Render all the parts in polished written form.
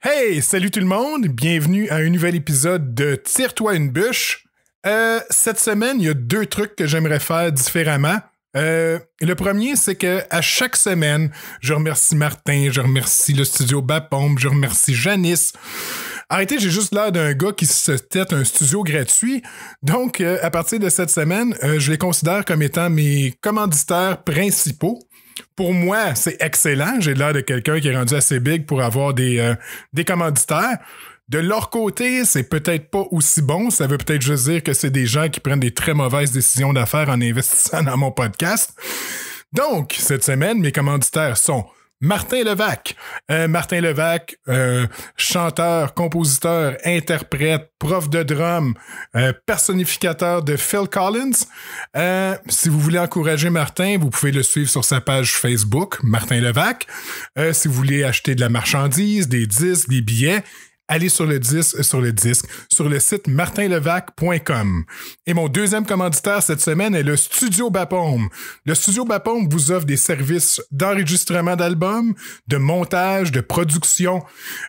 Hey, salut tout le monde, bienvenue à un nouvel épisode de Tire-toi une bûche. Cette semaine, il y a deux trucs que j'aimerais faire différemment. Le premier, c'est que à chaque semaine, je remercie Martin, je remercie le studio Bapombe, je remercie Janice. Arrêtez, j'ai juste l'air d'un gars qui se tête un studio gratuit. Donc, à partir de cette semaine, je les considère comme étant mes commanditaires principaux. Pour moi, c'est excellent. J'ai l'air de quelqu'un qui est rendu assez big pour avoir des commanditaires. De leur côté, c'est peut-être pas aussi bon. Ça veut peut-être juste dire que c'est des gens qui prennent des très mauvaises décisions d'affaires en investissant dans mon podcast. Donc, cette semaine, mes commanditaires sont Martin Levac. Martin Levac, chanteur, compositeur, interprète, prof de drum, personnificateur de Phil Collins. Si vous voulez encourager Martin, vous pouvez le suivre sur sa page Facebook, Martin Levac. Si vous voulez acheter de la marchandise, des disques, des billets, allez sur le site martinlevac.com. Et mon deuxième commanditaire cette semaine est le Studio Bapombe. Le Studio Bapombe vous offre des services d'enregistrement d'albums, de montage, de production.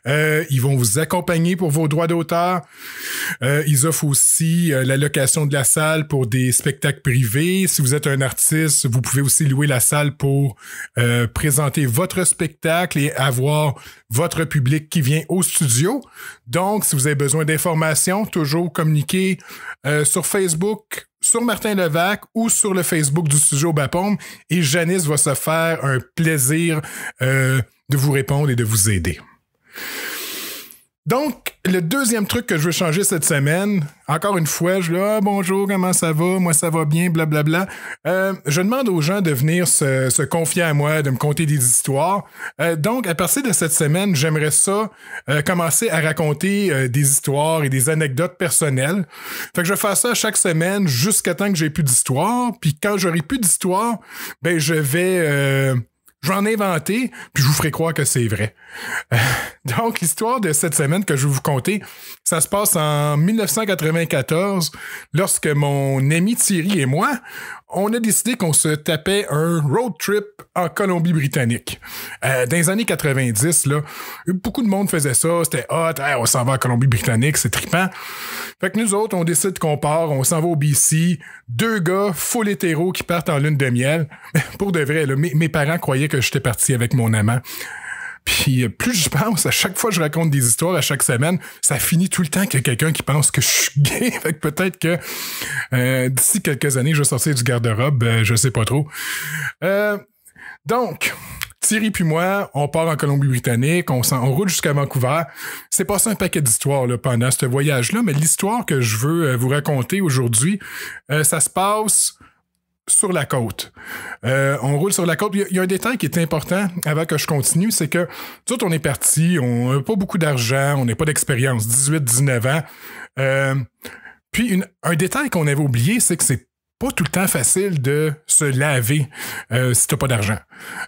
Ils vont vous accompagner pour vos droits d'auteur. Ils offrent aussi la location de la salle pour des spectacles privés. Si vous êtes un artiste, vous pouvez aussi louer la salle pour présenter votre spectacle et avoir votre public qui vient au studio. Donc, si vous avez besoin d'informations, toujours communiquez sur Facebook, sur Martin Levac ou sur le Facebook du Studio Bapombe et Janice va se faire un plaisir de vous répondre et de vous aider. Donc, le deuxième truc que je veux changer cette semaine, encore une fois, je dis « bonjour, comment ça va? Moi, ça va bien, blablabla. » Je demande aux gens de venir se confier à moi, de me conter des histoires. Donc, à partir de cette semaine, j'aimerais ça commencer à raconter des histoires et des anecdotes personnelles. Fait que je vais faire ça chaque semaine jusqu'à temps que j'ai plus d'histoire. Puis quand j'aurai plus d'histoire, ben je vais en inventer, puis je vous ferai croire que c'est vrai. Donc, l'histoire de cette semaine que je vais vous conter, ça se passe en 1994, lorsque mon ami Thierry et moi, on a décidé qu'on se tapait un road trip en Colombie-Britannique. Dans les années 90, là, beaucoup de monde faisait ça, c'était hot, on s'en va en Colombie-Britannique, c'est trippant. Fait que nous autres, on décide qu'on part, on s'en va au BC, deux gars full hétéro qui partent en lune de miel. Pour de vrai, là, mes parents croyaient que j'étais parti avec mon amant. Puis plus je pense, à chaque fois que je raconte des histoires à chaque semaine, ça finit tout le temps qu'il y a quelqu'un qui pense que je suis gay. Fait que peut-être que d'ici quelques années, je vais sortir du garde-robe, je sais pas trop. Donc, Thierry puis moi, on part en Colombie-Britannique, on roule jusqu'à Vancouver. C'est passé un paquet d'histoires là, pendant ce voyage-là, mais l'histoire que je veux vous raconter aujourd'hui, ça se passe sur la côte. On roule sur la côte. Il y a un détail qui est important avant que je continue, c'est que nous autres, on est partis, on n'a pas beaucoup d'argent, on n'a pas d'expérience, 18-19 ans. Puis un détail qu'on avait oublié, c'est que c'est pas tout le temps facile de se laver si t'as pas d'argent.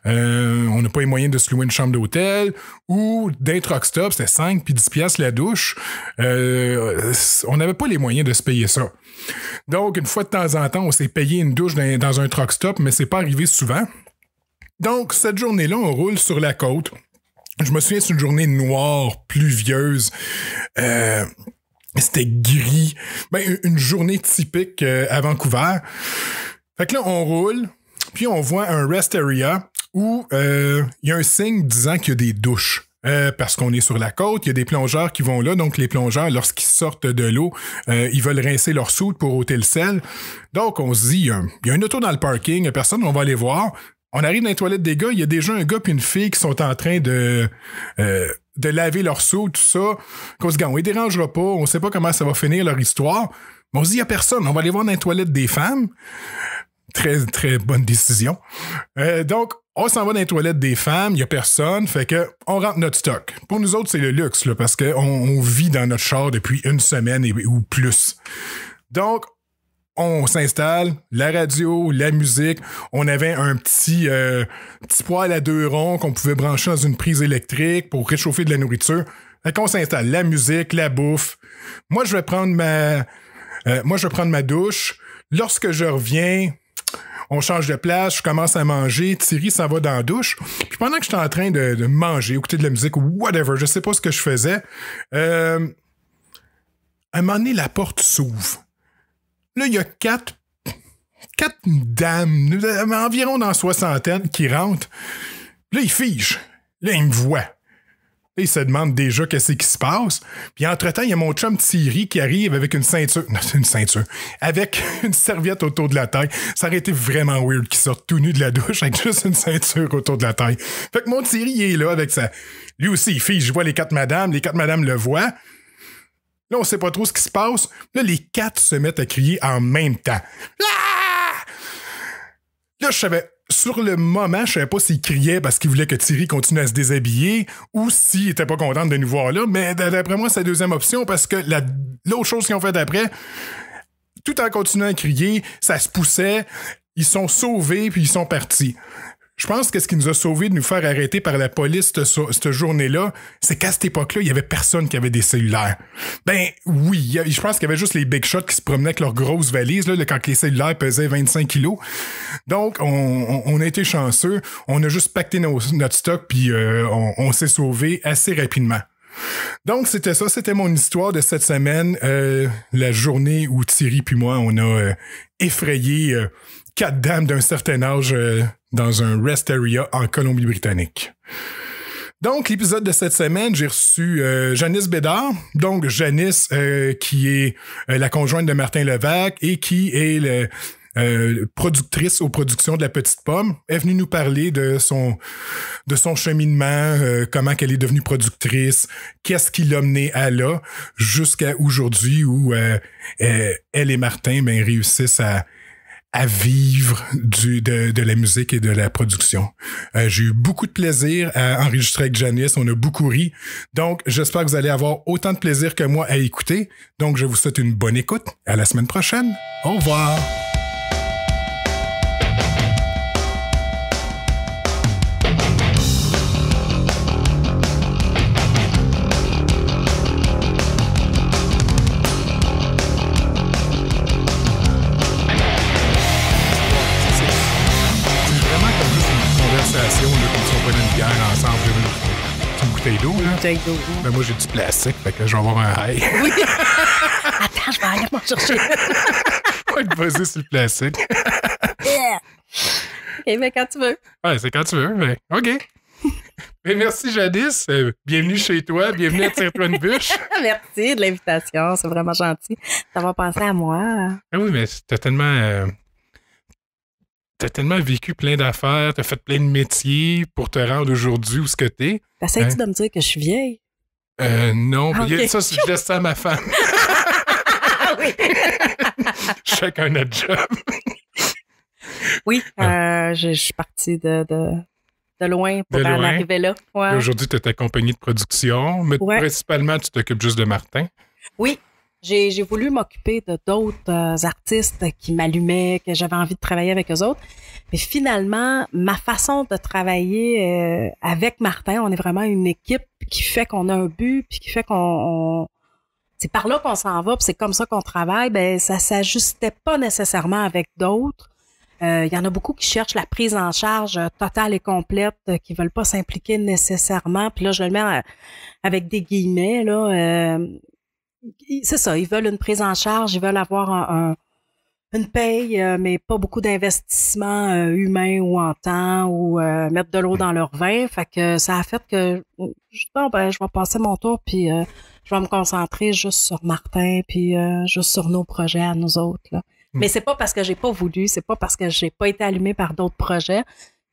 On n'a pas les moyens de se louer une chambre d'hôtel ou d'un truck stop, c'était 5 puis 10 piastres la douche. On n'avait pas les moyens de se payer ça. Donc, une fois de temps en temps, on s'est payé une douche dans un truck stop, mais c'est pas arrivé souvent. Donc, cette journée-là, on roule sur la côte. Je me souviens, c'est une journée noire, pluvieuse. C'était gris. Ben, une journée typique à Vancouver. Fait que là, on roule, puis on voit un rest area où il y a un signe disant qu'il y a des douches. Parce qu'on est sur la côte, il y a des plongeurs qui vont là, donc les plongeurs, lorsqu'ils sortent de l'eau, ils veulent rincer leur soude pour ôter le sel. Donc, on se dit, il y a un auto dans le parking, il y a personne, on va aller voir. On arrive dans les toilettes des gars, il y a déjà un gars puis une fille qui sont en train de laver leur soude, tout ça. Qu'on se dit, on les dérangera pas, on sait pas comment ça va finir leur histoire. Mais on se dit, il y a personne, on va aller voir dans les toilettes des femmes. Très, très bonne décision. Donc, on s'en va dans les toilettes des femmes, il n'y a personne, fait que on rentre notre stock. Pour nous autres, c'est le luxe, là, parce qu'on vit dans notre char depuis une semaine ou plus. Donc, on s'installe, la radio, la musique. On avait un petit poêle à 2 ronds qu'on pouvait brancher dans une prise électrique pour réchauffer de la nourriture. Fait qu'on s'installe, la musique, la bouffe. Moi, je vais prendre ma douche. Lorsque je reviens, on change de place, je commence à manger, Thierry s'en va dans la douche. Puis pendant que j'étais en train de manger, écouter de la musique ou whatever, je sais pas ce que je faisais, à un moment donné, la porte s'ouvre. Là, il y a quatre dames, environ dans la soixantaine, qui rentrent. Là, ils figent. Là, ils me voient. Là, ils se demandent déjà qu'est-ce qui se passe. Puis entre-temps, il y a mon chum Thierry qui arrive avec une ceinture. Non, c'est une ceinture. Avec une serviette autour de la taille. Ça aurait été vraiment weird qu'il sorte tout nu de la douche avec juste une ceinture autour de la taille. Fait que mon Thierry, il est là avec sa... Lui aussi, il fige. Je vois les quatre madames. Les quatre madames le voient. Là, on sait pas trop ce qui se passe. Là, les quatre se mettent à crier en même temps. Ah! Là, je savais... Sur le moment, je savais pas s'il criait parce qu'il voulait que Thierry continue à se déshabiller ou s'il était pas content de nous voir là, mais d'après moi, c'est la deuxième option parce que l'autre chose qu'ils ont fait après, tout en continuant à crier, ça se poussait, ils sont sauvés puis ils sont partis. Je pense que ce qui nous a sauvés de nous faire arrêter par la police cette journée-là, c'est qu'à cette époque-là, il y avait personne qui avait des cellulaires. Ben oui, je pense qu'il y avait juste les big shots qui se promenaient avec leurs grosses valises là, quand les cellulaires pesaient 25 kilos. Donc, on a été chanceux. On a juste pacté notre stock puis on s'est sauvés assez rapidement. Donc, c'était ça. C'était mon histoire de cette semaine. La journée où Thierry puis moi, on a effrayé 4 dames d'un certain âge dans un rest area en Colombie-Britannique. Donc, l'épisode de cette semaine, j'ai reçu Janice Bédard. Donc, Janice, qui est la conjointe de Martin Levac et qui est productrice aux productions de La Petite Pomme, est venue nous parler de son cheminement, comment qu'elle est devenue productrice, qu'est-ce qui l'a mené à là, jusqu'à aujourd'hui où elle et Martin réussissent à vivre de la musique et de la production. J'ai eu beaucoup de plaisir à enregistrer avec Janice. On a beaucoup ri. Donc, j'espère que vous allez avoir autant de plaisir que moi à écouter. Donc, je vous souhaite une bonne écoute. À la semaine prochaine. Au revoir. Ben moi, j'ai du plastique, fait que je vais avoir un high. Oui. Attends, je vais aller m'en chercher. Ouais, vas-y sur le plastique. Yeah. OK, mais quand tu veux. Ouais, c'est quand tu veux, mais OK. Mais merci, Janice. Bienvenue chez toi. Bienvenue à Tire-toi une bûche. Merci de l'invitation. C'est vraiment gentil d'avoir pensé à moi. Ah oui, mais t'as tellement vécu plein d'affaires, t'as fait plein de métiers pour te rendre aujourd'hui où ce que t'es. T'essayes-tu de me dire que je suis vieille? Non, okay. Ça, je laisse ça à ma femme. Oui. Chacun notre job. Oui, je suis partie de loin pour en arriver là. Ouais. Aujourd'hui, tu es ta compagnie de production, mais principalement, tu t'occupes juste de Martin. Oui. J'ai voulu m'occuper de d'autres artistes qui m'allumaient, que j'avais envie de travailler avec eux autres. Mais finalement, ma façon de travailler avec Martin, on est vraiment une équipe qui fait qu'on a un but, puis qui fait qu'on c'est par là qu'on s'en va, puis c'est comme ça qu'on travaille. Ben ça s'ajustait pas nécessairement avec d'autres. Il y en a beaucoup qui cherchent la prise en charge totale et complète, qui veulent pas s'impliquer nécessairement. Puis là, je le mets avec des guillemets là. C'est ça, ils veulent une prise en charge, ils veulent avoir une paye, mais pas beaucoup d'investissement humain ou en temps ou mettre de l'eau dans leur vin. Fait que ça a fait que je vais passer mon tour puis je vais me concentrer juste sur Martin puis juste sur nos projets à nous autres. Là. Mais c'est pas parce que j'ai pas voulu, c'est pas parce que j'ai pas été allumée par d'autres projets.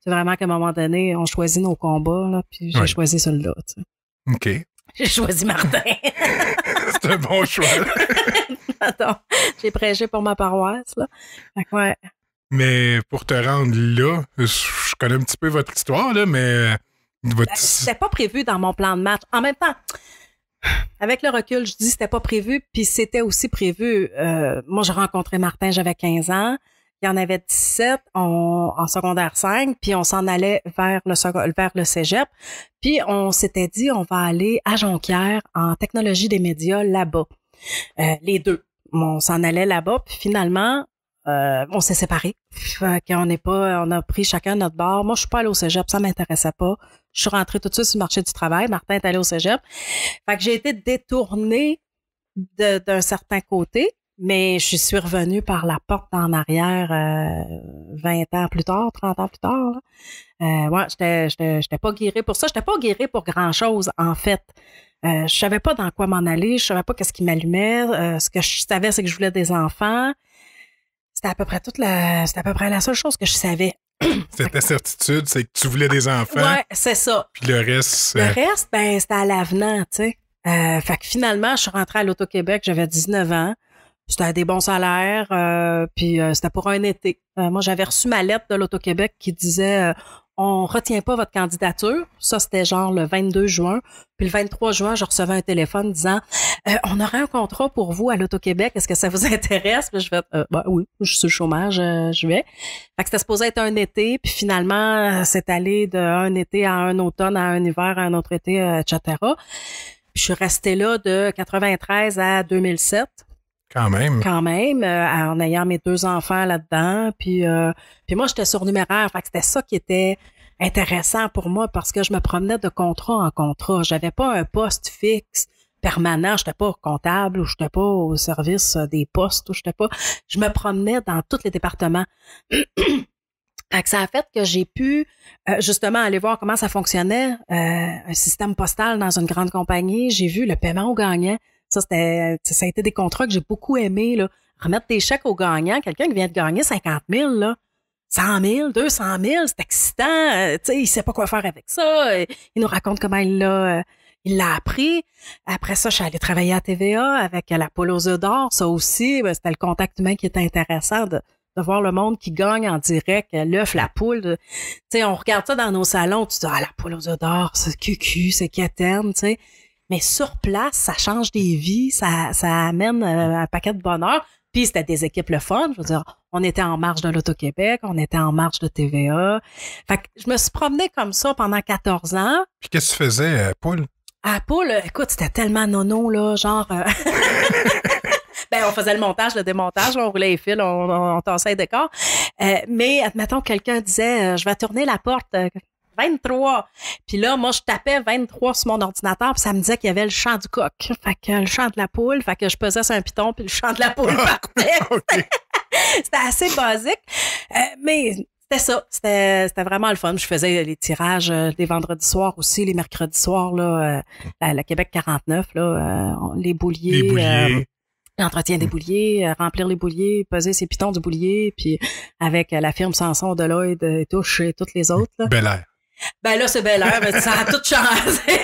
C'est vraiment qu'à un moment donné, on choisit nos combats, là, puis j'ai choisi celui-là. Tu sais. OK. J'ai choisi Martin. C'est un bon choix. Attends, j'ai prêché pour ma paroisse, là. Ouais. Mais pour te rendre là, je connais un petit peu votre histoire, là, mais... C'était pas prévu dans mon plan de match. En même temps, avec le recul, je dis c'était pas prévu, puis c'était aussi prévu. Moi, j'ai rencontré Martin, j'avais 15 ans. Il y en avait 17 en secondaire 5, puis on s'en allait vers le cégep. Puis on s'était dit, on va aller à Jonquière en technologie des médias là-bas. Les deux. On s'en allait là-bas, puis finalement, On s'est séparés. Fait qu'on n'est pas, on a pris chacun notre bord. Moi, je suis pas allée au cégep, ça m'intéressait pas. Je suis rentrée tout de suite sur le marché du travail. Martin est allé au cégep. Fait que j'ai été détournée d'un certain côté, mais je suis revenue par la porte en arrière 20 ans plus tard, 30 ans plus tard. Ouais, j'étais pas guérie pour ça. J'étais pas guérie pour grand-chose, en fait. Je savais pas dans quoi m'en aller. Je savais pas qu'est-ce qui m'allumait. Ce que je savais, c'est que je voulais des enfants. C'était à peu près c'était à peu près la seule chose que je savais. C'était ta certitude, c'est que tu voulais des enfants. Ouais, c'est ça. Puis le reste... Le reste, ben, c'était à l'avenant, tu sais. Fait que finalement, je suis rentrée à l'Auto-Québec, j'avais 19 ans. C'était à des bons salaires, puis c'était pour un été. Moi, j'avais reçu ma lettre de l'Auto-Québec qui disait on retient pas votre candidature. Ça, c'était genre le 22 juin. Puis le 23 juin, je recevais un téléphone disant on aurait un contrat pour vous à l'Auto-Québec. Est-ce que ça vous intéresse? Puis je fais ben oui, je suis sur le chômage, je vais. Fait que c'était supposé être un été, puis finalement, c'est allé d'un été à un automne, à un hiver, à un autre été, etc. Puis je suis restée là de 93 à 2007. Quand même, en ayant mes 2 enfants là-dedans. Puis moi, j'étais surnuméraire. Fait que c'était ça qui était intéressant pour moi parce que je me promenais de contrat en contrat. J'avais pas un poste fixe permanent. J'étais pas comptable ou j'étais pas au service des postes ou je me promenais dans tous les départements. Fait que ça a fait que j'ai pu justement aller voir comment ça fonctionnait, un système postal dans une grande compagnie. J'ai vu le paiement aux gagnants. Ça a été des contrats que j'ai beaucoup aimés, là. Remettre des chèques aux gagnants. Quelqu'un qui vient de gagner 50 000, là. 100 000, 200 000, c'est excitant. Tu sais, il sait pas quoi faire avec ça. Il nous raconte comment il l'a appris. Après ça, je suis allée travailler à TVA avec la poule aux œufs d'or. Ça aussi, ben, c'était le contact humain qui était intéressant de voir le monde qui gagne en direct, l'œuf, la poule. Tu sais, on regarde ça dans nos salons, tu dis, la poule aux œufs d'or, c'est cucu, c'est quétaine, tu sais. Mais sur place, ça change des vies, ça amène un paquet de bonheur. Puis c'était des équipes le fun. Je veux dire, on était en marge de l'Auto-Québec, on était en marge de TVA. Fait que je me suis promenée comme ça pendant 14 ans. Puis qu'est-ce que tu faisais, Poule? À Poule, écoute, c'était tellement nono, là, genre... Ben, on faisait le montage, le démontage, on roulait les fils, on tassait les décors. Mais, admettons, quelqu'un disait, je vais tourner la porte... 23. Puis là, moi, je tapais 23 sur mon ordinateur, puis ça me disait qu'il y avait le chant du coq. Fait que le chant de la poule, fait que je pesais sur un piton, puis le chant de la poule partait. Okay. C'était assez basique. Mais c'était ça. C'était vraiment le fun. Je faisais les tirages les vendredis soirs aussi, les mercredis soirs, là, la Québec 49, là, les bouliers. L'entretien des bouliers, remplir les bouliers, peser ses pitons du boulier, puis avec la firme Sanson, Deloitte, Touche et toutes les autres. Là. Bel Air. Ben là, c'est Bel Air, mais ça a tout changé.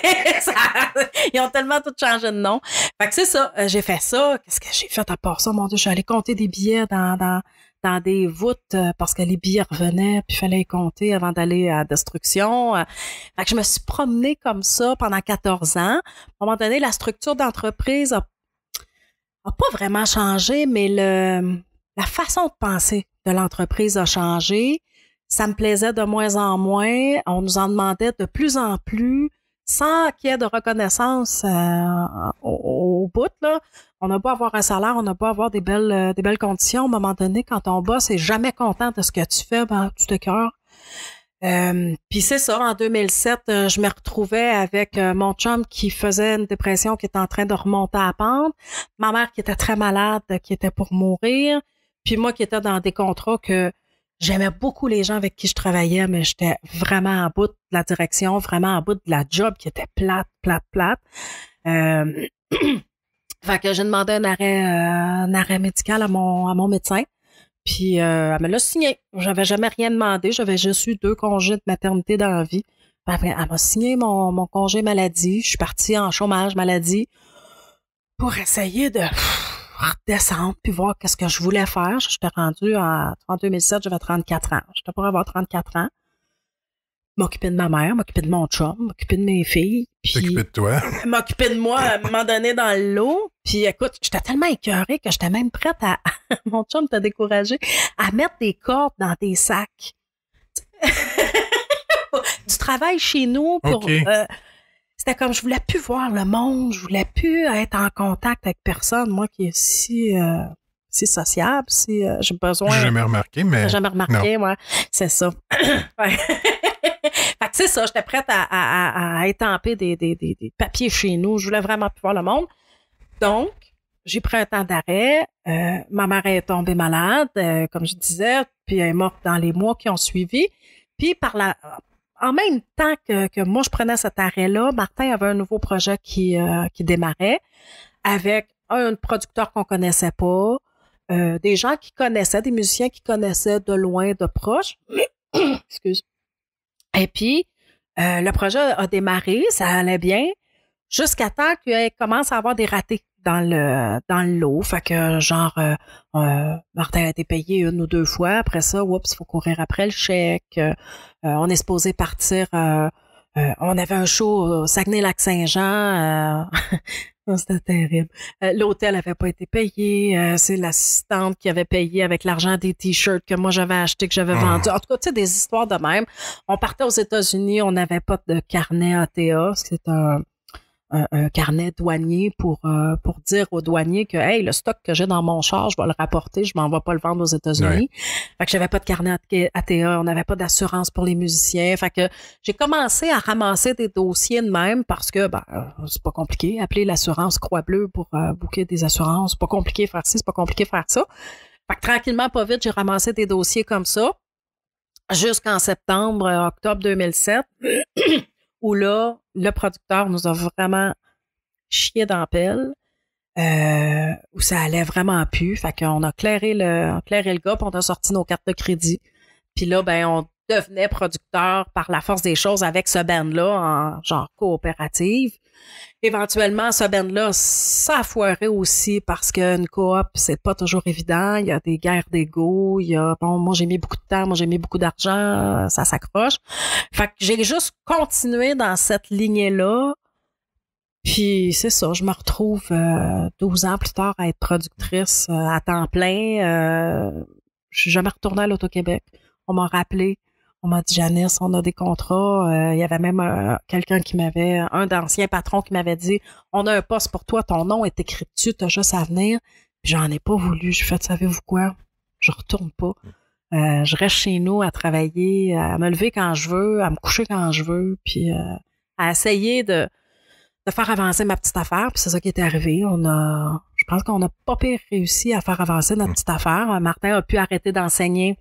Ils ont tellement tout changé de nom. Fait que c'est ça, j'ai fait ça. Qu'est-ce que j'ai fait à part ça? Mon Dieu, je suis allée compter des billets dans des voûtes parce que les billets revenaient, puis il fallait les compter avant d'aller à destruction. Fait que je me suis promenée comme ça pendant 14 ans. À un moment donné, la structure d'entreprise a pas vraiment changé, mais la façon de penser de l'entreprise a changé. Ça me plaisait de moins en moins. On nous en demandait de plus en plus sans qu'il y ait de reconnaissance au bout. Là. On a beau avoir un salaire, on a beau avoir des belles conditions. À un moment donné, quand on bosse et jamais content de ce que tu fais, ben, tu t'écœures. Puis c'est ça, en 2007, je me retrouvais avec mon chum qui faisait une dépression qui était en train de remonter à la pente, ma mère qui était très malade, qui était pour mourir, puis moi qui étais dans des contrats que j'aimais beaucoup les gens avec qui je travaillais, mais j'étais vraiment à bout de la direction, vraiment à bout de la job qui était plate. Fait que j'ai demandé un arrêt médical à mon médecin. Puis elle me l'a signé. J'avais jamais rien demandé. J'avais juste eu 2 congés de maternité dans la vie. Puis après, elle m'a signé mon congé maladie. Je suis partie en chômage maladie pour essayer de redescendre puis voir qu'est-ce que je voulais faire. J'étais rendue en 2007, j'avais 34 ans. J'étais pour avoir 34 ans. M'occuper de ma mère, m'occuper de mon chum, m'occuper de mes filles. Puis t'occuper de toi. M'occuper de moi à un moment donné dans l'eau. Puis écoute, j'étais tellement écœurée que j'étais même prête à... mon chum t'a découragée à mettre des cordes dans des sacs. Du travail chez nous pour... Okay. C'était comme je voulais plus voir le monde, je voulais plus être en contact avec personne. Moi qui est si si sociable, si j'ai besoin. J'ai jamais remarqué, mais. J'ai jamais remarqué, moi. C'est ça. Ouais. Fait que c'est ça, j'étais prête à étamper des papiers chez nous. Je voulais vraiment plus voir le monde. Donc, j'ai pris un temps d'arrêt. Ma mère est tombée malade, comme je disais, puis elle est morte dans les mois qui ont suivi. Puis en même temps que moi, je prenais cet arrêt-là, Martin avait un nouveau projet qui démarrait avec un producteur qu'on connaissait pas, des gens qui connaissaient, des musiciens qui connaissaient de loin, de proche. Excuse. Et puis, le projet a démarré, ça allait bien, jusqu'à temps qu'il commence à avoir des ratés dans le lot. Fait que, genre, Martin a été payé 1 ou 2 fois. Après ça, oups, il faut courir après le chèque. On est supposé partir. On avait un show au Saguenay-Lac-Saint-Jean. C'était terrible. L'hôtel avait pas été payé. C'est l'assistante qui avait payé avec l'argent des t-shirts que moi j'avais acheté, que j'avais vendu. En tout cas, tu sais, des histoires de même. On partait aux États-Unis, on n'avait pas de carnet ATA. C'est un carnet douanier pour dire aux douaniers que hey, le stock que j'ai dans mon char, je vais le rapporter, je m'en vais pas le vendre aux États-Unis. Ouais. Fait que j'avais pas de carnet ATA, on n'avait pas d'assurance pour les musiciens. Fait que j'ai commencé à ramasser des dossiers de même parce que c'est pas compliqué, appeler l'assurance Croix-Bleue pour booker des assurances, c'est pas compliqué faire ci, c'est pas compliqué faire ça. Fait que tranquillement, pas vite, j'ai ramassé des dossiers comme ça jusqu'en octobre 2007. Où là, le producteur nous a vraiment chié dans la pelle, où ça allait vraiment plus. Fait qu'on a clairé le gars, puis on a sorti nos cartes de crédit. Puis là, on devenait producteur par la force des choses avec ce band-là en genre coopérative. Éventuellement, ce band-là, ça a foiré aussi parce qu'une coop, c'est pas toujours évident. Il y a des guerres d'ego. Moi, j'ai mis beaucoup de temps, moi, j'ai mis beaucoup d'argent. Ça s'accroche. Fait que j'ai juste continué dans cette lignée-là. Puis, c'est ça, je me retrouve 12 ans plus tard à être productrice à temps plein. Je suis jamais retournée à l'Auto-Québec. On m'a rappelé. On m'a dit, Janice, on a des contrats. Il y avait même quelqu'un un d'anciens patrons qui m'avait dit, on a un poste pour toi, ton nom est écrit dessus, t'as juste à venir. Puis j'en ai pas voulu. J'ai fait, savez-vous quoi? Je retourne pas. Je reste chez nous à travailler, à me lever quand je veux, à me coucher quand je veux, puis à essayer de faire avancer ma petite affaire. Puis c'est ça qui est arrivé. Je pense qu'on n'a pas pire réussi à faire avancer notre petite affaire. Martin a pu arrêter d'enseigner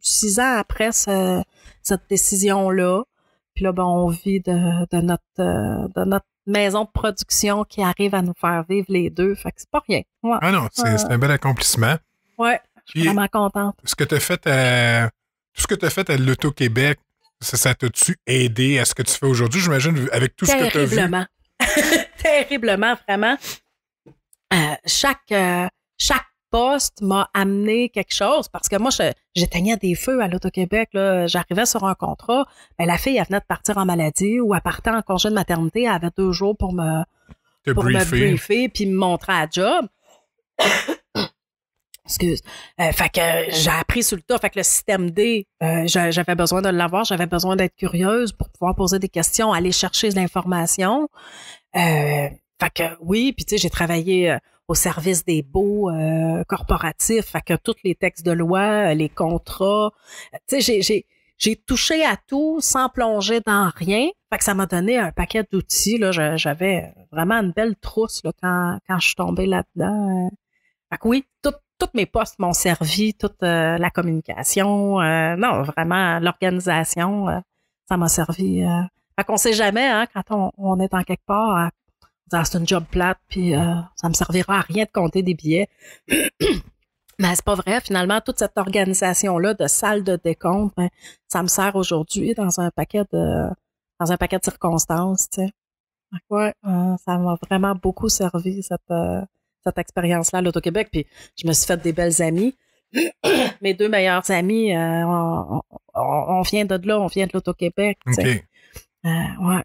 6 ans après cette décision-là. Puis là, on vit de notre maison de production qui arrive à nous faire vivre les deux. Fait que c'est pas rien. Ouais. Ah non, c'est un bel accomplissement. Ouais, je suis vraiment contente. Tout ce que tu as fait à l'Auto-Québec, ça t'a-tu aidé à ce que tu fais aujourd'hui? J'imagine, avec tout ce que tu as vu. Terriblement. Terriblement, vraiment. Chaque poste m'a amené quelque chose parce que moi, j'éteignais des feux à l'Auto-Québec. Là. J'arrivais sur un contrat. La fille, elle venait de partir en maladie ou elle partait en congé de maternité. Elle avait 2 jours pour me briefer puis me montrer à la job. Excuse. Fait que j'ai appris sur le tas. Fait que le système D, j'avais besoin de l'avoir. J'avais besoin d'être curieuse pour pouvoir poser des questions, aller chercher de l'information. Fait que oui, puis tu sais, j'ai travaillé au service des baux corporatifs, fait que tous les textes de loi, les contrats, tu sais, j'ai touché à tout sans plonger dans rien, fait que ça m'a donné un paquet d'outils, là, j'avais vraiment une belle trousse là, quand je suis tombée là-dedans. Fait que oui, tous mes postes m'ont servi, toute la communication, non, vraiment, l'organisation, ça m'a servi. Fait qu'on sait jamais, hein, quand on est en quelque part, c'est une job plate, puis ça me servira à rien de compter des billets. Mais c'est pas vrai. Finalement, toute cette organisation-là de salle de décompte, ça me sert aujourd'hui dans un paquet de circonstances, tu sais. Ouais, ça m'a vraiment beaucoup servi, cette expérience-là à l'Auto-Québec. Puis je me suis fait des belles amies. Mes 2 meilleures amies, on vient de là, on vient de l'Auto-Québec, tu sais. Okay. Ouais,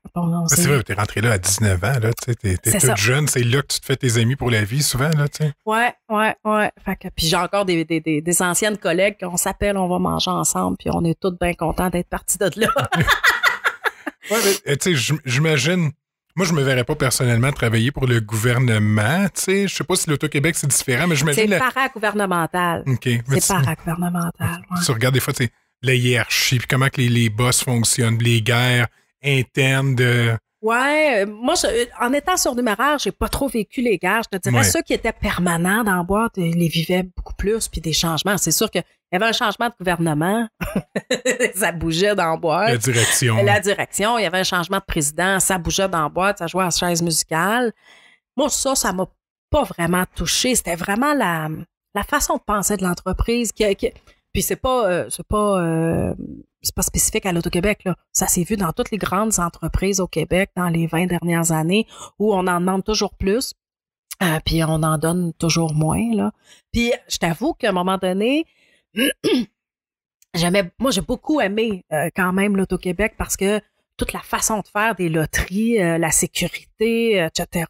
c'est vrai, t'es rentré là à 19 ans, là, tu sais, t'es toute jeune, c'est là que tu te fais tes amis pour la vie, souvent, là, tu sais. Ouais. Fait que, puis j'ai encore des anciennes collègues qu'on s'appelle, on va manger ensemble, puis on est toutes bien contents d'être partis de là. Ouais, mais tu sais, j'imagine, Moi, je me verrais pas personnellement travailler pour le gouvernement. Tu sais, je sais pas si l'Auto-Québec, c'est différent, mais j'imagine... C'est paragouvernemental. OK. C'est paragouvernemental, ouais. Tu regardes des fois, la hiérarchie, puis comment que les boss fonctionnent, les guerres internes de... Ouais, moi, en étant surnuméraire, j'ai pas trop vécu les guerres. Je te dirais, ceux qui étaient permanents dans la boîte, ils les vivaient beaucoup plus, puis des changements. C'est sûr qu'il y avait un changement de gouvernement, ça bougeait dans la boîte. La direction. Il y avait un changement de président, ça bougeait dans la boîte, ça jouait à la chaise musicale. Moi, ça m'a pas vraiment touché. C'était vraiment la façon de penser de l'entreprise puis c'est pas spécifique à l'Auto-Québec, là. Ça s'est vu dans toutes les grandes entreprises au Québec dans les 20 dernières années où on en demande toujours plus, puis on en donne toujours moins, là. Puis je t'avoue qu'à un moment donné, moi j'ai beaucoup aimé quand même l'Auto-Québec parce que toute la façon de faire des loteries, la sécurité, etc.,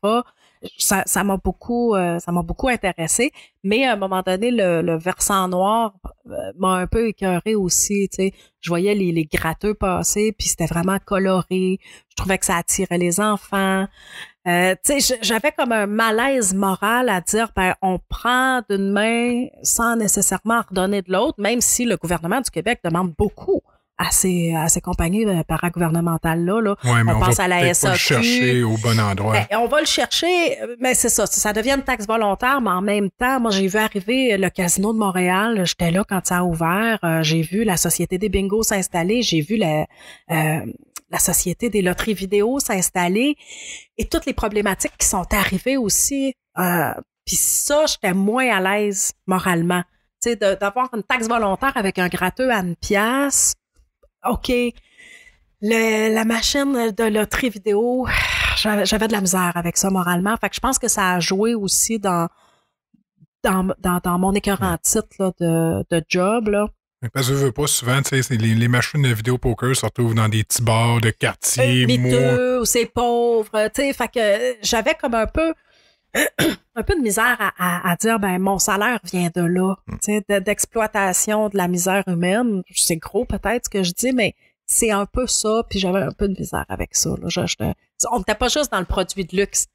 ça m'a beaucoup intéressé, mais à un moment donné le versant noir m'a un peu écœuré aussi, tu sais. Je voyais les gratteux passer, puis c'était vraiment coloré. Je trouvais que ça attirait les enfants. Tu sais, j'avais comme un malaise moral à dire, ben on prend d'une main sans nécessairement redonner de l'autre, même si le gouvernement du Québec demande beaucoup à ces compagnies paragouvernementales-là. Là. Ouais, mais on pense va à la SAQ, pas le chercher au bon endroit. Ben, on va le chercher, mais c'est ça devient une taxe volontaire, mais en même temps, moi, j'ai vu arriver le Casino de Montréal, j'étais là quand ça a ouvert, j'ai vu la Société des bingos s'installer, j'ai vu la Société des loteries vidéo s'installer, et toutes les problématiques qui sont arrivées aussi. Puis ça, j'étais moins à l'aise moralement. Tu sais, d'avoir une taxe volontaire avec un gratteux à 1$, OK. La machine de loterie vidéo, j'avais de la misère avec ça moralement. Fait que je pense que ça a joué aussi dans mon écœurant titre là, de job, là. Parce que je veux pas souvent, tu sais, les machines de vidéo poker se retrouvent dans des petits bars de quartier, miteux, c'est pauvre, tu sais. Fait que j'avais comme un peu de misère à dire, ben mon salaire vient de là, tu sais, d'exploitation de la misère humaine. C'est gros peut-être ce que je dis, mais c'est un peu ça, puis j'avais un peu de misère avec ça. Là. On n'était pas juste dans le produit de luxe.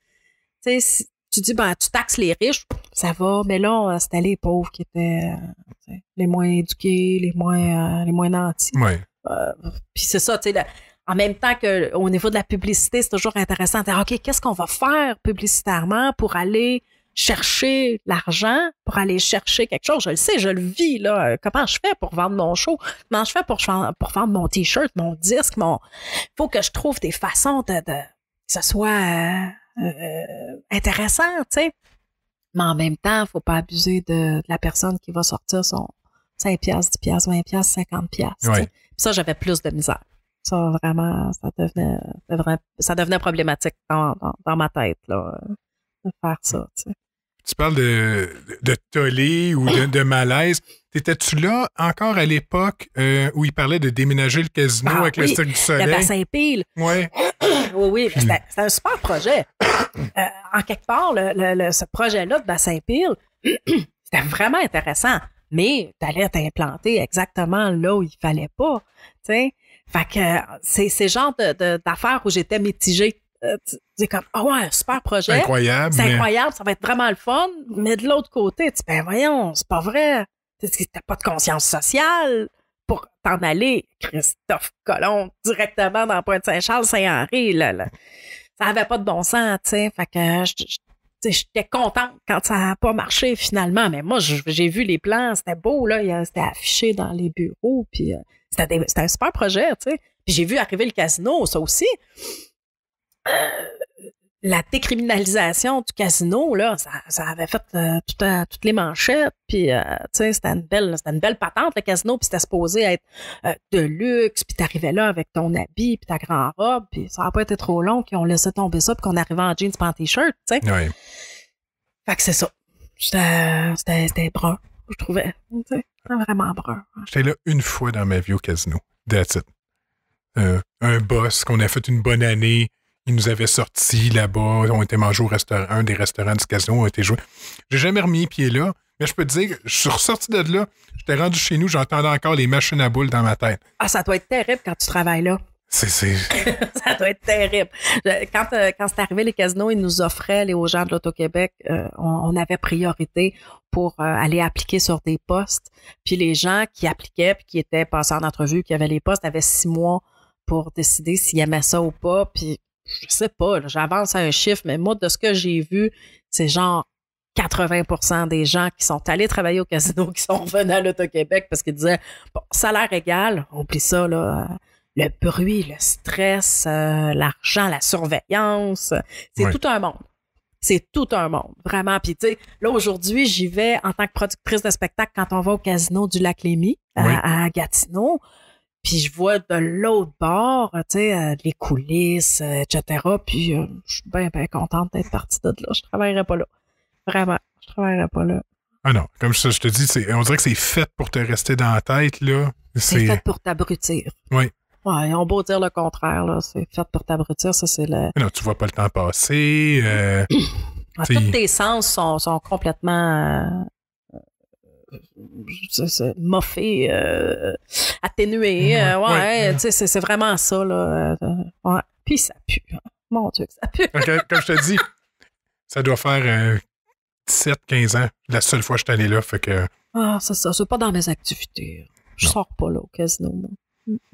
Tu sais, si tu dis, ben tu taxes les riches, ça va, mais là, c'était les pauvres qui étaient les moins éduqués, les moins nantis. Ouais. Puis c'est ça, tu sais, en même temps qu'au niveau de la publicité, c'est toujours intéressant de dire, OK, qu'est-ce qu'on va faire publicitairement pour aller chercher l'argent, pour aller chercher quelque chose? Je le sais, je le vis, là. Comment je fais pour vendre mon show? Comment je fais pour vendre mon T-shirt, mon disque, faut que je trouve des façons que ce soit intéressant, tu sais. Mais en même temps, faut pas abuser de la personne qui va sortir son 5$, 10$, 20$, 50$. Ouais. Puis ça, j'avais plus de misère. Ça, vraiment, ça devenait problématique dans ma tête, là, de faire ça, tu sais. Tu parles de tollé ou de malaise. T'étais-tu là encore à l'époque où il parlait de déménager le casino avec le Cirque du Soleil? Le bassin pile. Ouais. Oui. C'était un super projet. En quelque part, ce projet-là de bassin pile, c'était vraiment intéressant. Mais t'allais t'implanter exactement là où il fallait pas, tu sais. Fait que c'est le genre d'affaires où j'étais mitigée. C'est comme, ouais, un super projet. C'est incroyable. Ça va être vraiment le fun. Mais de l'autre côté, tu dis, ben voyons, c'est pas vrai. T'as pas de conscience sociale pour t'en aller, Christophe Colomb, directement dans Pointe-Saint-Charles, Saint-Henri. Là. Ça avait pas de bon sens, tu sais. Fait que j'étais contente quand ça n'a pas marché finalement. Mais moi, j'ai vu les plans, c'était beau, là. C'était affiché dans les bureaux. Puis c'était un super projet, tu sais. Puis j'ai vu arriver le casino, ça aussi. La décriminalisation du casino, là, ça avait fait toutes les manchettes, puis tu sais, c'était une belle patente, le casino, puis c'était supposé être de luxe, puis t'arrivais là avec ton habit, puis ta grande robe, puis ça n'a pas été trop long qu'ils ont laissé tomber ça, puis qu'on arrivait en jeans, pas en t-shirt, tu sais. Ouais. Fait que c'est ça. C'était brun, je trouvais. Tu sais, c'était vraiment brun. J'étais là une fois dans ma vie au casino. That's it. Un boss qu'on a fait une bonne année. Il nous avait sortis là-bas, on était mangés au restaurant, un des restaurants du casino, on était joués. J'ai jamais remis les pieds là, mais je peux te dire, je suis ressorti de là, j'étais rendu chez nous, j'entendais encore les machines à boules dans ma tête. Ah, ça doit être terrible quand tu travailles là. Ça doit être terrible. Quand c'est arrivé les casinos, ils nous offraient, aux gens de l'Auto-Québec, on avait priorité pour aller appliquer sur des postes. Puis les gens qui appliquaient puis qui étaient passés en entrevue, qui avaient les postes, avaient 6 mois pour décider s'ils aimaient ça ou pas. Puis je sais pas, là, j'avance à un chiffre, mais moi, de ce que j'ai vu, c'est genre 80% des gens qui sont allés travailler au casino qui sont revenus à l'Auto-Québec parce qu'ils disaient, bon, salaire égal, oublie ça, là, le bruit, le stress, l'argent, la surveillance, c'est tout un monde. C'est tout un monde, vraiment. Puis tu sais, là, aujourd'hui, j'y vais en tant que productrice de spectacle quand on va au casino du Lac-Lémy à Gatineau. Puis je vois de l'autre bord, tu sais, les coulisses, etc. Puis je suis bien contente d'être partie de là. Je travaillerais pas là. Vraiment, je travaillerais pas là. Ah non, comme je te dis, on dirait que c'est fait pour te rester dans la tête, là. C'est fait pour t'abrutir. Oui. Ouais, ils ont beau dire le contraire, là. C'est fait pour t'abrutir, ça, c'est le... Non, tu vois pas le temps passer. Tous tes sens sont complètement... moffé, atténué, tu sais, c'est vraiment ça, là. Ouais. Puis ça pue. Mon Dieu, que ça pue. Comme je te dis, ça doit faire 17-15 ans, la seule fois que je suis allé là, fait que... Ah, c'est ça, c'est pas dans mes activités. Je sors pas là au casino, moi.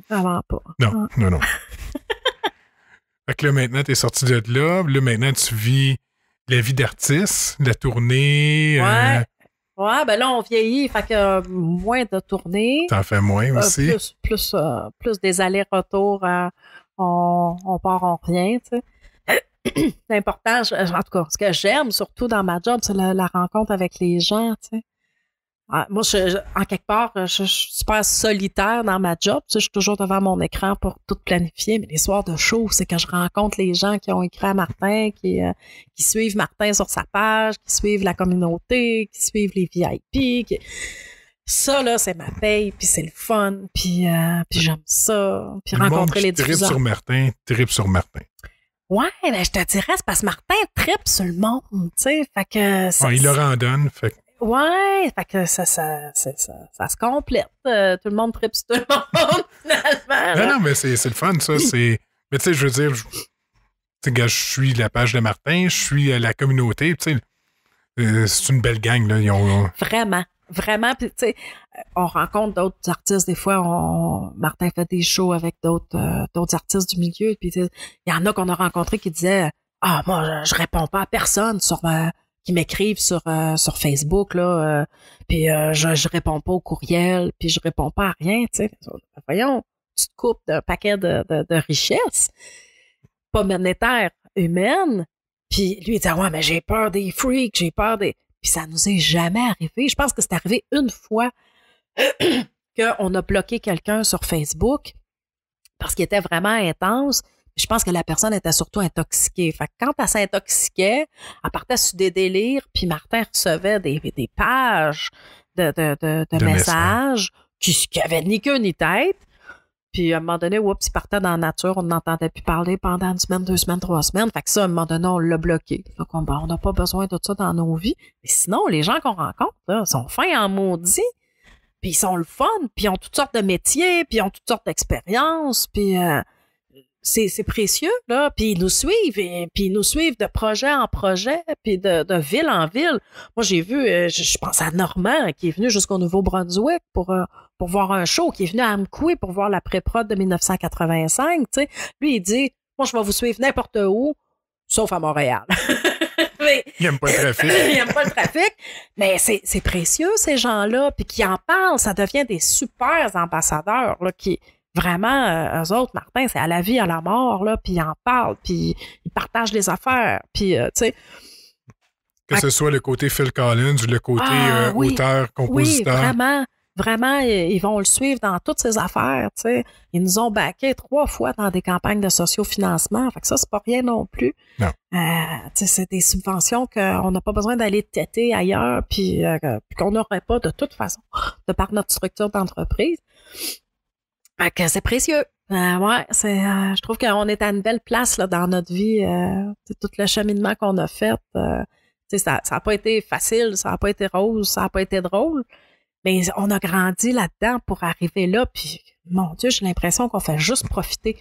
Vraiment pas. Non. Fait que là, maintenant, t'es sorti de là. Là, maintenant, tu vis la vie d'artiste, la tournée. Ouais, ben là, on vieillit, fait que moins de tournées. T'en fais moins aussi. Plus des allers-retours, on part en rien, tu sais. C'est important, en tout cas, ce que j'aime surtout dans ma job, c'est la rencontre avec les gens, tu sais. Moi, en quelque part, je suis super solitaire dans ma job. Tu sais, je suis toujours devant mon écran pour tout planifier. Mais les soirs de show, c'est que je rencontre les gens qui ont écrit à Martin, qui suivent Martin sur sa page, qui suivent la communauté, qui suivent les VIP. Ça, là, c'est ma paye, puis c'est le fun, puis j'aime ça. Puis rencontrer les diffuseurs. Trippe sur Martin. Ouais, ben je te dirais, c'est parce que Martin trippe sur le monde, tu sais. Fait que... il leur en donne, fait que... Ouais, fait que ça se complète. Tout le monde tripe sur tout le monde, finalement. Non, mais c'est le fun, ça. Mais tu sais, je veux dire, je suis la page de Martin, je suis la communauté, tu sais, c'est une belle gang, là. Vraiment. Puis, tu sais, on rencontre d'autres artistes. Des fois, Martin fait des shows avec d'autres artistes du milieu. Puis, il y en a qu'on a rencontrés qui disaient, moi, je réponds pas à personne qui m'écrivent sur Facebook, là, puis je réponds pas au courriel, puis je réponds pas à rien, tu sais. Voyons, tu te coupes d'un paquet de richesses, pas monétaires, humaines, puis lui, il dit, ouais, mais j'ai peur des freaks, j'ai peur des... Puis ça nous est jamais arrivé. Je pense que c'est arrivé une fois qu'on a bloqué quelqu'un sur Facebook parce qu'il était vraiment intense. Je pense que la personne était surtout intoxiquée. Fait que quand elle s'intoxiquait, elle partait sur des délires, puis Martin recevait des pages de messages qui avaient ni queue ni tête. Puis à un moment donné, il partait dans la nature, on n'entendait plus parler pendant 1 semaine, 2 semaines, 3 semaines. Fait que ça, à un moment donné, on l'a bloqué. Donc on n'a pas besoin de ça dans nos vies. Mais sinon, les gens qu'on rencontre, là, sont fins en maudit, puis ils sont le fun, puis ils ont toutes sortes de métiers, puis ils ont toutes sortes d'expériences, puis... c'est précieux, là, puis ils nous suivent, puis ils nous suivent de projet en projet, puis de ville en ville. Moi, j'ai vu, je pense à Normand, qui est venu jusqu'au Nouveau-Brunswick pour voir un show, qui est venu à Amqui pour voir la pré-prod de 1985, tu sais. Lui, il dit, moi, je vais vous suivre n'importe où, sauf à Montréal. Mais, il aime pas le trafic. Il aime pas le trafic, mais c'est précieux, ces gens-là, puis qui en parlent, ça devient des super ambassadeurs, là, qui... Vraiment, eux autres, Martin, c'est à la vie, à la mort, là, puis ils en parlent, puis ils partagent les affaires, puis, tu sais... Que ce soit le côté Phil Collins ou le côté auteur, compositeur. Oui, vraiment, ils vont le suivre dans toutes ces affaires, tu sais. Ils nous ont backés 3 fois dans des campagnes de sociofinancement, fait que ça, c'est pas rien non plus. Non. Tu sais, c'est des subventions qu'on n'a pas besoin d'aller têter ailleurs, puis qu'on n'aurait pas de toute façon, de par notre structure d'entreprise. Fait que c'est précieux. Je trouve qu'on est à une belle place là, dans notre vie. Tout le cheminement qu'on a fait, ça n'a pas été facile, ça n'a pas été rose, ça n'a pas été drôle, mais on a grandi là-dedans pour arriver là. Puis, mon Dieu, j'ai l'impression qu'on fait juste profiter.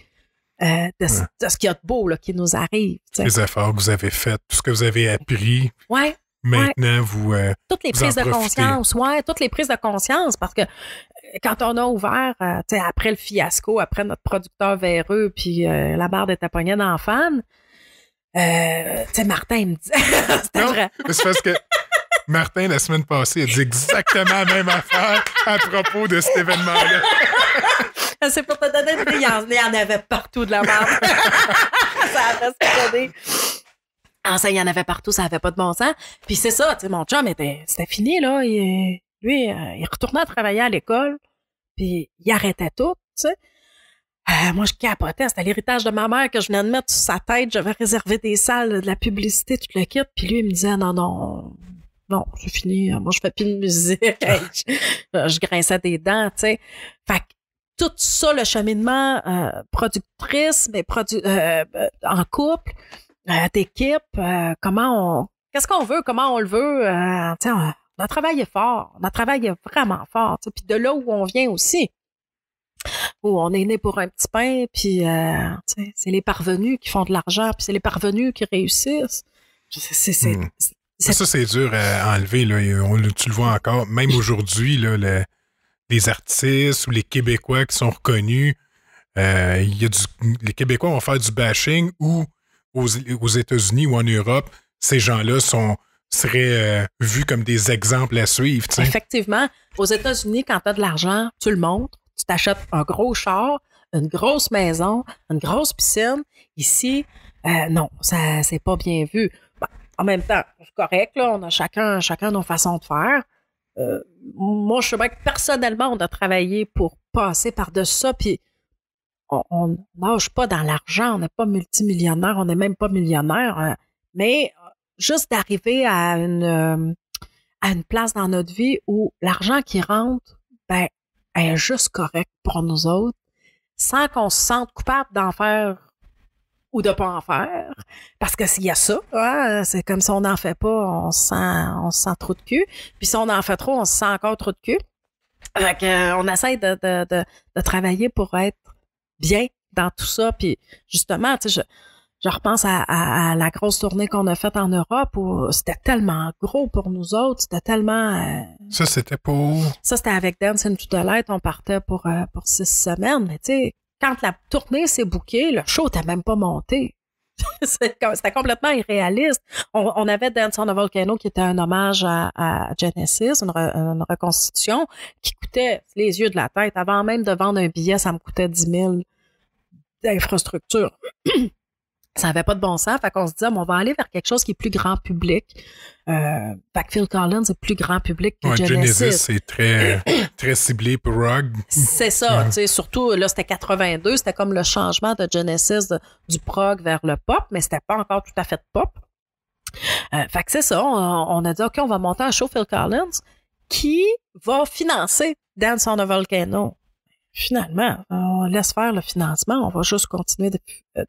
de ce qu'il y a de beau là, qui nous arrive. T'sais. Les efforts que vous avez faits, tout ce que vous avez appris. Ouais. Maintenant, vous. Toutes les prises de conscience, toutes les prises de conscience, parce que quand on a ouvert, après le fiasco, après notre producteur véreux, puis la barre était pognée dans la fan, Martin, il me dit. C'était vrai. C'est parce que Martin, la semaine passée, a dit exactement la même affaire à propos de cet événement-là. C'est pour te donner une idée, il y en avait partout de la merde. Ça a presque donné. Ça, il y en avait partout, ça avait pas de bon sens. Puis c'est ça, tu sais, mon chum c'était fini, là. Lui, il retournait à travailler à l'école, puis il arrêtait tout, tu sais. Moi, je capotais. C'était l'héritage de ma mère que je venais de mettre sur sa tête. J'avais réservé des salles, de la publicité, tout le kit. Puis lui, il me disait, non, c'est fini. Moi, je fais plus de musique. Je grinçais des dents, tu sais. Fait que tout ça, le cheminement productrice, mais en couple, d'équipe, qu'est-ce qu'on veut, comment on le veut. On a travaillé fort. On a travaillé vraiment fort. Puis de là où on vient aussi. Où on est né pour un petit pain, puis c'est les parvenus qui font de l'argent, puis c'est les parvenus qui réussissent. Ça, c'est dur à enlever. Là. Tu le vois encore. Même aujourd'hui, là, les artistes ou les Québécois qui sont reconnus, les Québécois vont faire du bashing ou aux États-Unis ou en Europe, ces gens-là seraient vus comme des exemples à suivre. T'sais. Effectivement. Aux États-Unis, quand tu as de l'argent, tu le montres. Tu t'achètes un gros char, une grosse maison, une grosse piscine. Ici, non, ça c'est pas bien vu. Bon, en même temps, c'est correct, là, on a chacun nos façons de faire. Moi, je sais bien que personnellement, on a travaillé pour passer par-dessus ça, puis on nage pas dans l'argent, on n'est pas multimillionnaire, on n'est même pas millionnaire, mais juste d'arriver à une place dans notre vie où l'argent qui rentre, est juste correct pour nous autres, sans qu'on se sente coupable d'en faire ou de pas en faire. Parce que s'il y a ça, hein, c'est comme si on n'en fait pas, on se sent trop de cul. Puis si on en fait trop, on se sent encore trop de cul. Fait que, on essaie de travailler pour être bien dans tout ça. Puis justement, tu sais, je repense à la grosse tournée qu'on a faite en Europe où c'était tellement gros pour nous autres, c'était tellement... Ça, c'était pour... Ça, c'était avec Dance into the Light, on partait pour 6 semaines. Mais tu sais, quand la tournée s'est bookée, le show n'était même pas monté. C'était complètement irréaliste. On avait Dance on a Volcano qui était un hommage à Genesis, une reconstitution qui coûtait les yeux de la tête. Avant même de vendre un billet, ça me coûtait 10 000 d'infrastructure. Ça n'avait pas de bon sens. Fait qu'on se disait, on va aller vers quelque chose qui est plus grand public. Fait que Phil Collins est plus grand public que Genesis. C'est très ciblé pour rock. C'est ça. Tu sais, surtout, là, c'était 82. C'était comme le changement de Genesis du prog vers le pop, mais c'était pas encore tout à fait pop. Fait que c'est ça. On a dit, OK, on va monter un show Phil Collins qui va financer Dance on a Volcano. Finalement, on laisse faire le financement, on va juste continuer de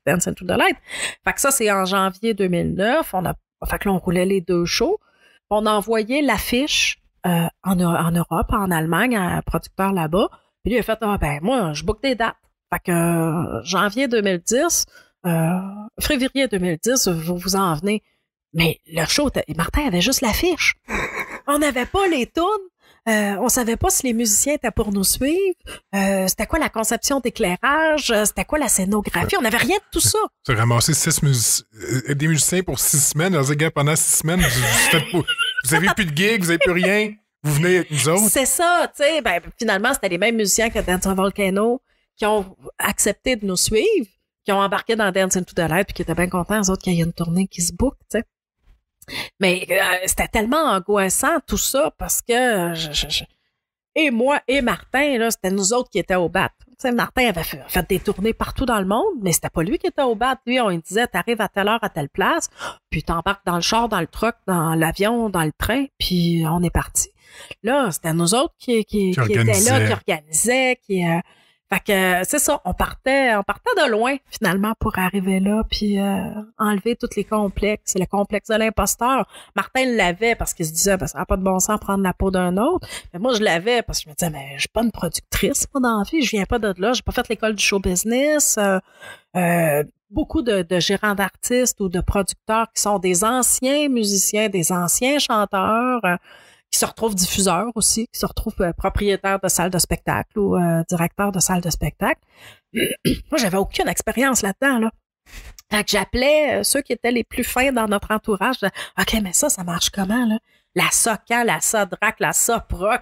Dance into the Light. Fait que ça, c'est en janvier 2009. Fait que là, on roulait les 2 shows. On a envoyé l'affiche en Europe, en Allemagne, à un producteur là-bas. Puis lui, il a fait, moi, je book des dates. Fait que janvier 2010, février 2010, vous en venez. Mais le show, Martin avait juste l'affiche. On n'avait pas les tunes. On savait pas si les musiciens étaient pour nous suivre. C'était quoi la conception d'éclairage? C'était quoi la scénographie? On n'avait rien de tout ça. Tu as ramassé des musiciens pour 6 semaines. Alors, gars, pendant 6 semaines, vous avez plus de gigs, vous avez plus rien. Vous venez avec nous autres. C'est ça, tu sais. Finalement, c'était les mêmes musiciens que Dance on Volcano qui ont accepté de nous suivre, qui ont embarqué dans Dance into the Light puis qui étaient bien contents, eux autres, qu'il y a une tournée qui se book, tu sais. Mais c'était tellement angoissant tout ça parce que et moi et Martin, là, c'était nous autres qui étaient au bat. Tu sais, Martin avait fait des tournées partout dans le monde, mais c'était pas lui qui était au bat. Lui, on lui disait, t'arrives à telle heure à telle place, puis t'embarques dans le char, dans le truck, dans l'avion, dans le train, puis on est parti. Là, c'était nous autres qui étaient là, qui organisaient, Fait que c'est ça, on partait de loin finalement pour arriver là, puis enlever tous les complexes. Le complexe de l'imposteur, Martin l'avait parce qu'il se disait ça n'a pas de bon sens prendre la peau d'un autre. Mais moi je l'avais parce que je me disais mais je suis pas une productrice moi dans la vie, je viens pas de là, j'ai pas fait l'école du show business. Beaucoup de gérants d'artistes ou de producteurs qui sont des anciens musiciens, des anciens chanteurs. Qui se retrouvent diffuseurs aussi, qui se retrouvent propriétaires de salles de spectacle ou directeurs de salles de spectacle. Moi, j'avais aucune expérience là-dedans, là. Fait que j'appelais ceux qui étaient les plus fins dans notre entourage. OK, mais ça marche comment, là? La SOCAN, la SODRAC, la SOPROC,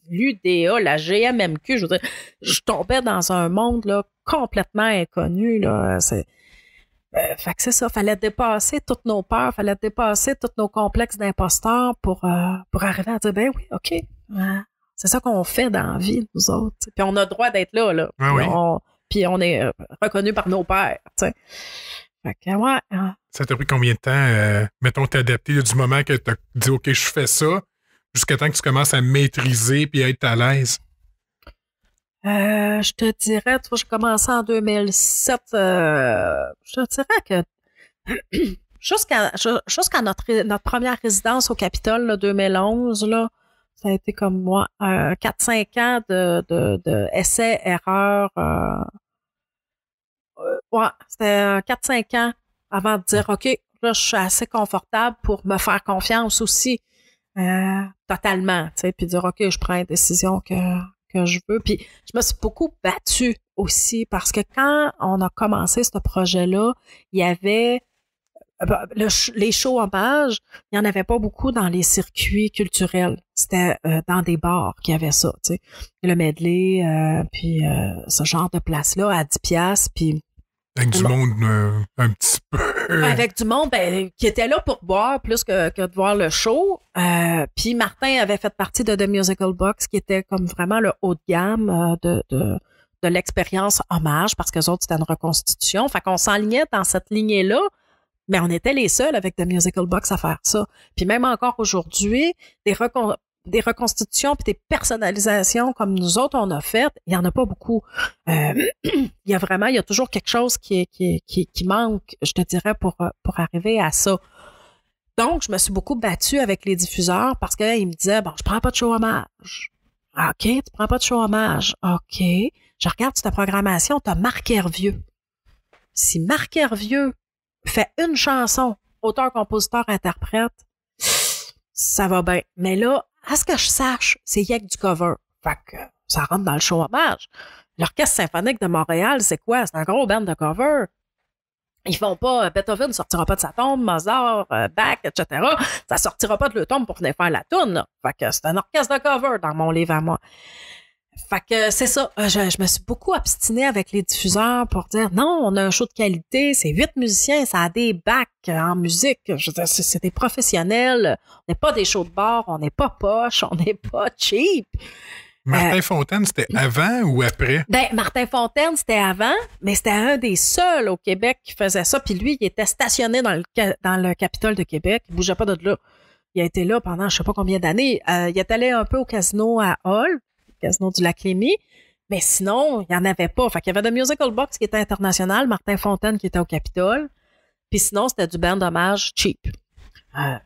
l'UDA, la GMMQ, je veux dire, je tombais dans un monde, là, complètement inconnu, là. Fait que c'est ça, fallait dépasser toutes nos peurs, fallait dépasser tous nos complexes d'imposteurs pour arriver à dire ben oui, OK, c'est ça qu'on fait dans la vie, nous autres. T'sais. Puis on a le droit d'être là. Puis on est reconnu par nos pères. T'sais. Fait que ouais. Ça t'a pris combien de temps, mettons, t'adapter du moment que t'as dit OK, je fais ça, jusqu'à temps que tu commences à maîtriser puis à être à l'aise? Je te dirais, tu vois, j'ai commencé en 2007. Je te dirais que jusqu'à notre première résidence au Capitole, là, 2011, là, ça a été comme moi, 4-5 ans de essais, erreurs. Ouais, c'était 4-5 ans avant de dire, OK, là, je suis assez confortable pour me faire confiance aussi, totalement, tu sais, puis dire, OK, je prends une décision que je veux. Puis je me suis beaucoup battue aussi parce que quand on a commencé ce projet-là, il y avait les shows hommages, il n'y en avait pas beaucoup dans les circuits culturels. C'était dans des bars qu'il y avait ça, tu sais. Le medley, puis ce genre de place-là à 10 piastres, puis avec du monde un petit peu. Avec du monde qui était là pour boire plus que de voir le show. Puis Martin avait fait partie de The Musical Box, qui était comme vraiment le haut de gamme de l'expérience hommage, parce que les autres, c'était une reconstitution. Fait qu'on s'enlignait dans cette lignée-là, mais on était les seuls avec The Musical Box à faire ça. Puis même encore aujourd'hui, des reconstitutions puis des personnalisations comme nous autres on a fait, il y en a pas beaucoup. Il y a toujours quelque chose qui manque, je te dirais, pour arriver à ça. Donc, je me suis beaucoup battue avec les diffuseurs parce qu'ils me disaient, bon, je prends pas de show hommage. OK, tu prends pas de show hommage. OK. Je regarde sur ta programmation, t'as Marc Hervieux. Si Marc Hervieux fait une chanson, auteur, compositeur, interprète, ça va bien. Mais là, à ce que je sache, c'est y a que du cover. Fait que ça rentre dans le show hommage. L'Orchestre symphonique de Montréal, c'est quoi? C'est un gros band de cover. Ils font pas, Beethoven ne sortira pas de sa tombe, Mozart, Bach, etc. Ça sortira pas de leur tombe pour venir faire la toune. Fait que c'est un orchestre de cover dans mon livre à moi. Fait que c'est ça. Je me suis beaucoup obstinée avec les diffuseurs pour dire non, on a un show de qualité, c'est 8 musiciens, ça a des bacs en musique. Je veux dire, c'est des professionnels. On n'est pas des shows de bar, on n'est pas poche, on n'est pas cheap. Martin Fontaine, c'était avant ou après? Ben, Martin Fontaine, c'était avant, mais c'était un des seuls au Québec qui faisait ça. Puis lui, il était stationné dans le Capitole de Québec. Il bougeait pas de là. Il a été là pendant je sais pas combien d'années. Il est allé un peu au casino à Hall, Casino du Lac-Lémy, mais sinon, il n'y en avait pas. Fait qu'il y avait The Musical Box qui était international, Martin Fontaine qui était au Capitole, puis sinon, c'était du band hommage cheap.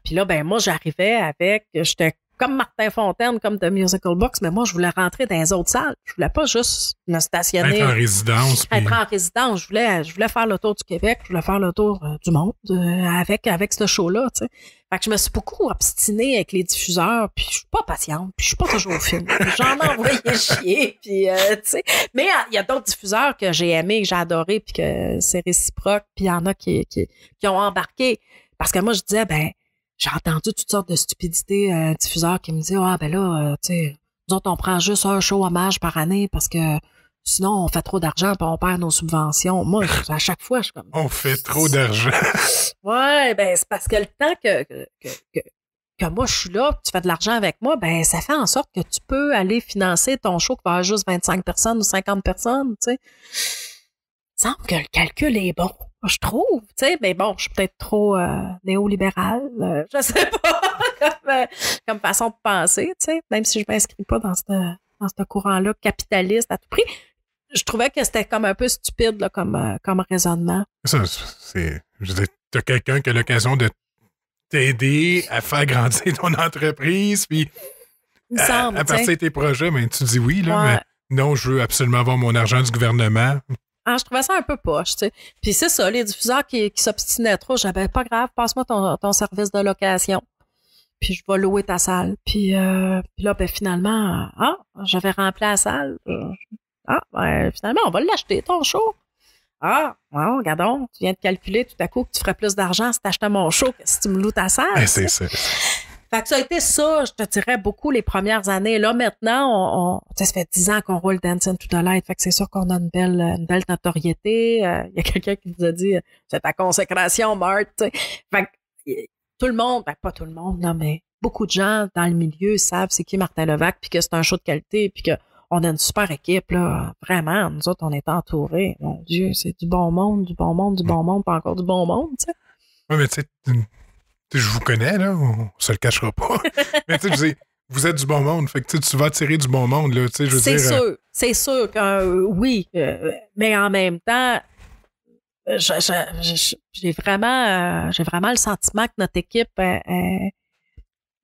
Puis là, ben moi, j'étais comme Martin Fontaine, comme The Musical Box, mais moi, je voulais rentrer dans les autres salles. Je voulais pas juste me stationner. Être en résidence. Être en résidence. Je voulais faire le tour du Québec, je voulais faire le tour du monde avec ce show-là, tu sais. Fait que je me suis beaucoup obstinée avec les diffuseurs, puis je suis pas patiente, puis je suis pas toujours fine. J'en ai envoyé chier, puis tu sais. Mais il y a d'autres diffuseurs que j'ai aimés, que j'ai adorés, puis que c'est réciproque, puis il y en a qui ont embarqué. Parce que moi, je disais, ben, j'ai entendu toutes sortes de stupidités diffuseurs qui me disaient, ben là, tu sais, nous autres, on prend juste un show hommage par année parce que sinon, on fait trop d'argent puis on perd nos subventions. Moi, à chaque fois, je suis comme... On fait trop d'argent. Ouais, ben c'est parce que le temps que moi, je suis là, que tu fais de l'argent avec moi, ben ça fait en sorte que tu peux aller financer ton show qui va avoir juste 25 personnes ou 50 personnes, tu sais. Il semble que le calcul est bon, je trouve, tu sais, mais bon, je suis peut-être trop néolibérale, je sais pas, comme façon de penser, tu sais, même si je m'inscris pas dans ce courant-là capitaliste à tout prix. je trouvais que c'était comme un peu stupide là, comme raisonnement. Ça, je veux dire, t'as quelqu'un qui a l'occasion de t'aider à faire grandir ton entreprise, puis Il me semble, à partir de tes projets, ben, tu dis oui, là, ouais. mais non, je veux absolument avoir mon argent du gouvernement. Ah, je trouvais ça un peu poche, tu sais. Puis c'est ça, les diffuseurs qui s'obstinaient trop, j'avais pas grave, passe-moi ton service de location. Puis je vais louer ta salle. Puis là, ben finalement, j'avais rempli la salle. Finalement, on va l'acheter, ton show. Regardons, tu viens de calculer tout à coup que tu ferais plus d'argent si tu achetais mon show que si tu me loues ta salle. C'est ça. Fait que ça a été ça, je te dirais, beaucoup les premières années. Là, maintenant, ça fait 10 ans qu'on roule Dancing to the Light. Fait que c'est sûr qu'on a une belle notoriété. Il y a quelqu'un qui nous a dit, c'est ta consécration, Marthe. Fait que tout le monde, ben pas tout le monde, non, mais beaucoup de gens dans le milieu savent c'est qui Martin Levac, puis que c'est un show de qualité, puis qu'on a une super équipe, là. Vraiment, nous autres, on est entourés. Mon Dieu, c'est du bon monde, pas encore du bon monde, tu sais. Oui, mais tu sais, je vous connais, là, on se le cachera pas. Mais tu sais, vous êtes du bon monde, fait que tu vas attirer du bon monde, là, tu sais, je veux dire. C'est sûr que oui, mais en même temps, j'ai vraiment le sentiment que notre équipe,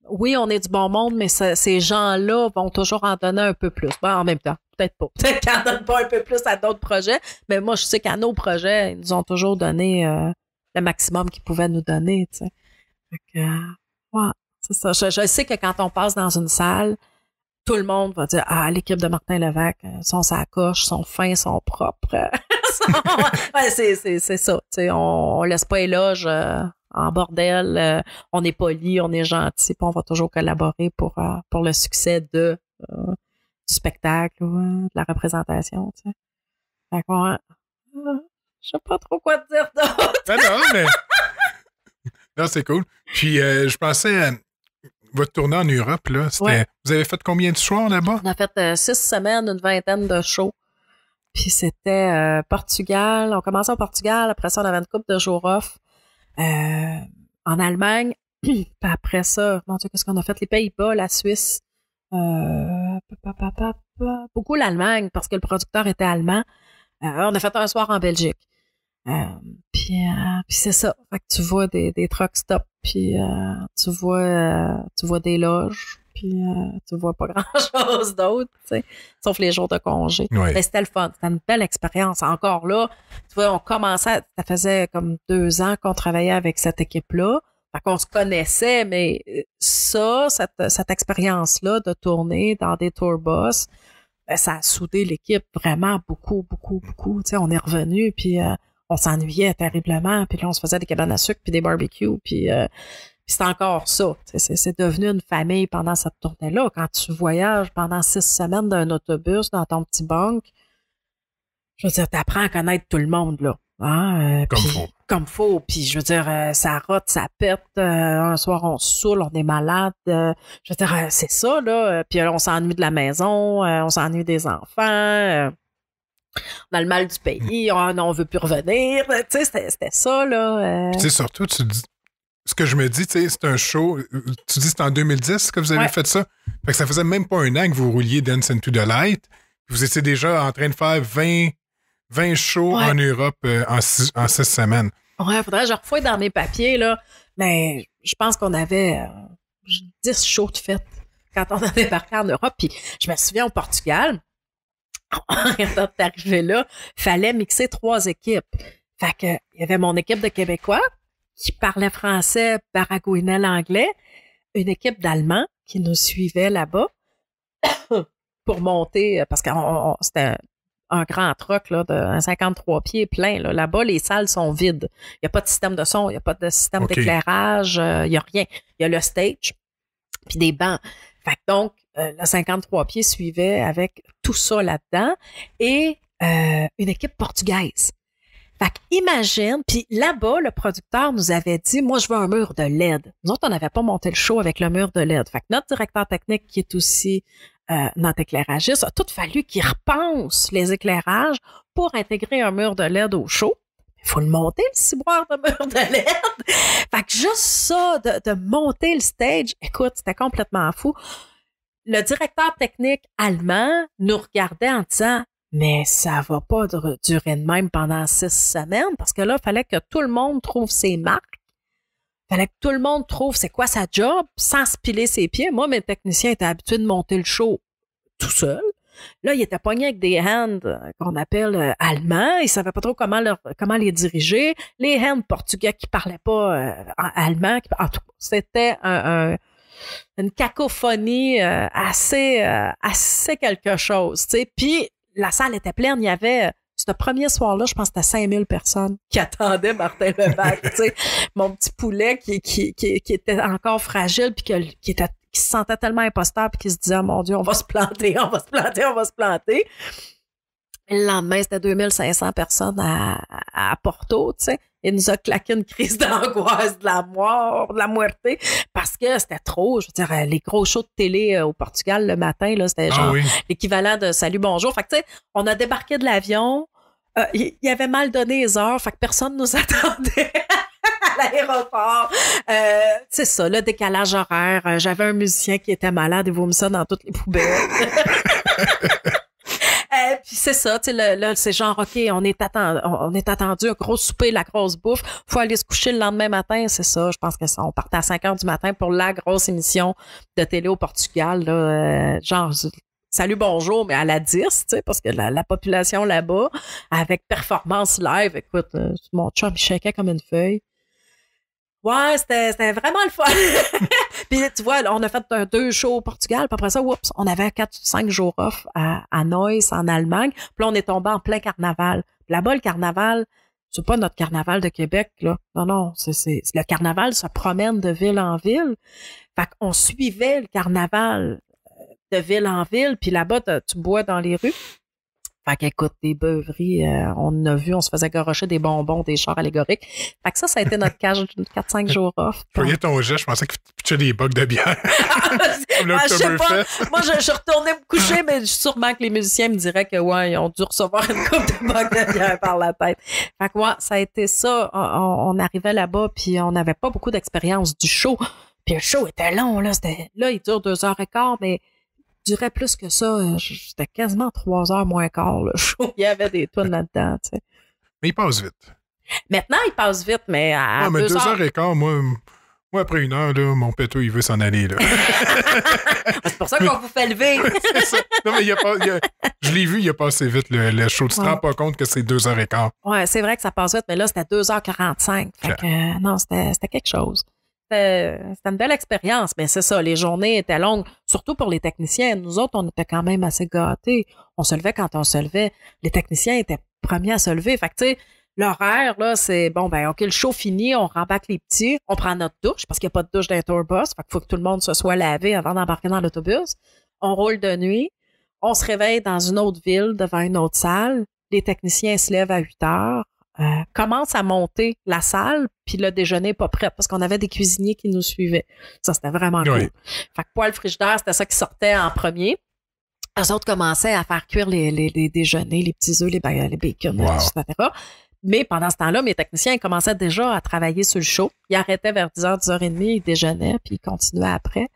oui, on est du bon monde, mais ces gens-là vont toujours en donner un peu plus. Ben, en même temps, peut-être pas. Peut-être qu'ils en donnent pas un peu plus à d'autres projets, mais moi, je sais qu'à nos projets, ils nous ont toujours donné le maximum qu'ils pouvaient nous donner, tu sais. Fait que, ouais, c'est ça. Je sais que quand on passe dans une salle, tout le monde va dire, l'équipe de Martin Levac, sont sa coche, sont fins, sont propres. Ouais, c'est ça. Tu sais, on laisse pas éloge en bordel. On est poli, on est gentil, puis on va toujours collaborer pour le succès du spectacle ou de la représentation. Tu sais. Fait que, ouais, je sais pas trop quoi te dire d'autre. Non, mais non, c'est cool. Puis je pensais à votre tournée en Europe, là. Ouais. Vous avez fait combien de shows là-bas? On a fait 6 semaines, une vingtaine de shows. Puis c'était Portugal. On commençait au Portugal. Après ça, on avait une couple de jours off. En Allemagne. Puis après ça, mon Dieu, qu'est-ce qu'on a fait? Les Pays-Bas, la Suisse. Beaucoup l'Allemagne, parce que le producteur était allemand. On a fait un soir en Belgique. Puis c'est ça. Fait que tu vois des truck stops, puis tu vois des loges, puis tu vois pas grand-chose d'autre, tu sais, sauf les jours de congé. Ouais. Mais c'était le fun. C'était une belle expérience. Encore là, tu vois, on commençait, ça faisait comme 2 ans qu'on travaillait avec cette équipe-là. Fait qu'on se connaissait, mais cette expérience-là de tourner dans des tour bus, ça a soudé l'équipe vraiment beaucoup. Tu sais, on est revenu, puis on s'ennuyait terriblement, puis là, on se faisait des cabanes à sucre, puis des barbecues, puis c'est encore ça. C'est devenu une famille pendant cette tournée-là. Quand tu voyages pendant 6 semaines d'un autobus dans ton petit bunk, je veux dire, t'apprends à connaître tout le monde, là. Hein? Comme faut. Puis je veux dire, ça rote, ça pète. Un soir, on se saoule, on est malade. Je veux dire, c'est ça, là. Puis on s'ennuie de la maison, on s'ennuie des enfants. On a le mal du pays, on veut plus revenir. Tu sais, c'était ça, là. Tu sais, surtout, tu dis, ce que je me dis, tu sais, c'est un show. Tu dis que c'était en 2010 que vous avez fait ça. Fait que ça faisait même pas un an que vous rouliez Dance into the Light. Vous étiez déjà en train de faire 20 shows en Europe en 6 semaines. Ouais, faudrait que je refouille dans mes papiers, là. Mais je pense qu'on avait 10 shows de fête quand on a débarqué en Europe. Puis je me souviens au Portugal, quand t'es arrivé là, fallait mixer 3 équipes. Fait que il y avait mon équipe de Québécois qui parlait français, baragouinait l'anglais, une équipe d'Allemands qui nous suivait là-bas pour monter, parce que c'était un grand truck là, de 53 pieds plein. Là-bas, les salles sont vides. Il n'y a pas de système de son, il n'y a pas de système d'éclairage, il n'y a rien. Il y a le stage, puis des bancs. Fait que donc, le 53 pieds suivait avec tout ça là-dedans et une équipe portugaise. Fait qu'imagine, puis là-bas, le producteur nous avait dit, moi, je veux un mur de LED. Nous autres, on n'avait pas monté le show avec le mur de LED. Fait que notre directeur technique, qui est aussi notre éclairagiste, a tout fallu qu'il repense les éclairages pour intégrer un mur de LED au show. Il faut le monter, le ciboire de mur de LED. Fait que juste ça, de monter le stage, écoute, c'était complètement fou. Le directeur technique allemand nous regardait en disant, Mais ça va pas durer de même pendant 6 semaines parce que là, il fallait que tout le monde trouve ses marques. Il fallait que tout le monde trouve c'est quoi sa job sans se piler ses pieds. Moi, mes techniciens étaient habitués de monter le show tout seul. Là, ils étaient pognés avec des hands qu'on appelle allemands. Ils savaient pas trop comment les diriger. Les hands portugais qui parlaient pas allemand. En tout cas, c'était une cacophonie assez quelque chose. Tu sais. Puis, la salle était pleine. Il y avait... Ce premier soir-là, je pense que c'était 5000 personnes qui attendaient Martin Levac. Tu sais, mon petit poulet qui était encore fragile puis qui se sentait tellement imposteur puis qui se disait, oh, mon Dieu, on va se planter. Et le lendemain, c'était 2500 personnes à Porto, tu sais. Il nous a claqué une crise d'angoisse de la mort, de la muerte, parce que c'était trop. Je veux dire, les gros shows de télé au Portugal le matin, là, c'était genre l'équivalent de Salut, bonjour. Fait que, tu sais, on a débarqué de l'avion. Il avait mal donné les heures, fait que personne nous attendait à l'aéroport. C'est ça, le décalage horaire. J'avais un musicien qui était malade et vomissait dans toutes les poubelles. Puis c'est ça, tu sais, là, c'est genre, OK, on est attendu, un gros souper, la grosse bouffe. Faut aller se coucher le lendemain matin, c'est ça. Je pense que ça, on partait à 5 heures du matin pour la grosse émission de télé au Portugal, là, genre, Salut, bonjour, mais à la 10, tu sais, parce que la population là-bas, avec performance live, écoute, mon chum, il shakeait comme une feuille. Ouais, c'était vraiment le fun. Puis tu vois, on a fait 2 shows au Portugal, puis après ça, oups, on avait 4-5 jours off à Neuss, en Allemagne. Puis là, on est tombé en plein carnaval. Puis là-bas, le carnaval, c'est pas notre carnaval de Québec, là. Non, c'est le carnaval se promène de ville en ville. Fait qu'on suivait le carnaval de ville en ville, puis là-bas, tu bois dans les rues. Fait qu'écoute, des beuveries, on en a vu, on se faisait garocher des bonbons, des chars allégoriques. Fait que ça a été notre cage 4-5 jours off. Je voyais ton jet, je pensais que tu pitchais des bocs de bière. Je sais pas. Moi, je retournais me coucher, mais sûrement que les musiciens me diraient que ouais, ils ont dû recevoir une coupe de bocs de bière par la tête. Fait que ouais, ça a été ça. On arrivait là-bas, puis on n'avait pas beaucoup d'expérience du show. Puis le show était long, là. Là, il dure 2h15, mais durait plus que ça. C'était quasiment 3 heures moins quart, le show. Il y avait des tunes là-dedans, tu sais. Mais il passe vite. Maintenant, il passe vite, mais à mais 2h15, moi, après 1 heure, là, mon péto, il veut s'en aller, là. C'est pour ça qu'on vous fait lever. C'est ça. Non, mais je l'ai vu, il a passé vite, le show. Tu te rends pas compte que c'est 2h15. Ouais, c'est vrai que ça passe vite, mais là, c'était 2h45. Fait que, non, c'était quelque chose. C'était une belle expérience, mais c'est ça, les journées étaient longues, surtout pour les techniciens. Nous autres, on était quand même assez gâtés. On se levait quand on se levait. Les techniciens étaient premiers à se lever. Fait que, tu sais, l'horaire, là, c'est bon, ben, OK, le show fini, on rembarque les petits, on prend notre douche, parce qu'il n'y a pas de douche dans un tourbus. Fait qu'il faut que tout le monde se soit lavé avant d'embarquer dans l'autobus. On roule de nuit. On se réveille dans une autre ville, devant une autre salle. Les techniciens se lèvent à 8 heures. Commence à monter la salle, puis le déjeuner n'est pas prêt parce qu'on avait des cuisiniers qui nous suivaient. Ça, c'était vraiment cool. Fait que poêle frigidaire, c'était ça qui sortait en premier. Eux autres commençaient à faire cuire les déjeuners, les petits œufs, les bacon, etc. Mais pendant ce temps-là, mes techniciens commençaient déjà à travailler sur le show. Ils arrêtaient vers 10h, 10h30, ils déjeunaient, puis ils continuaient après.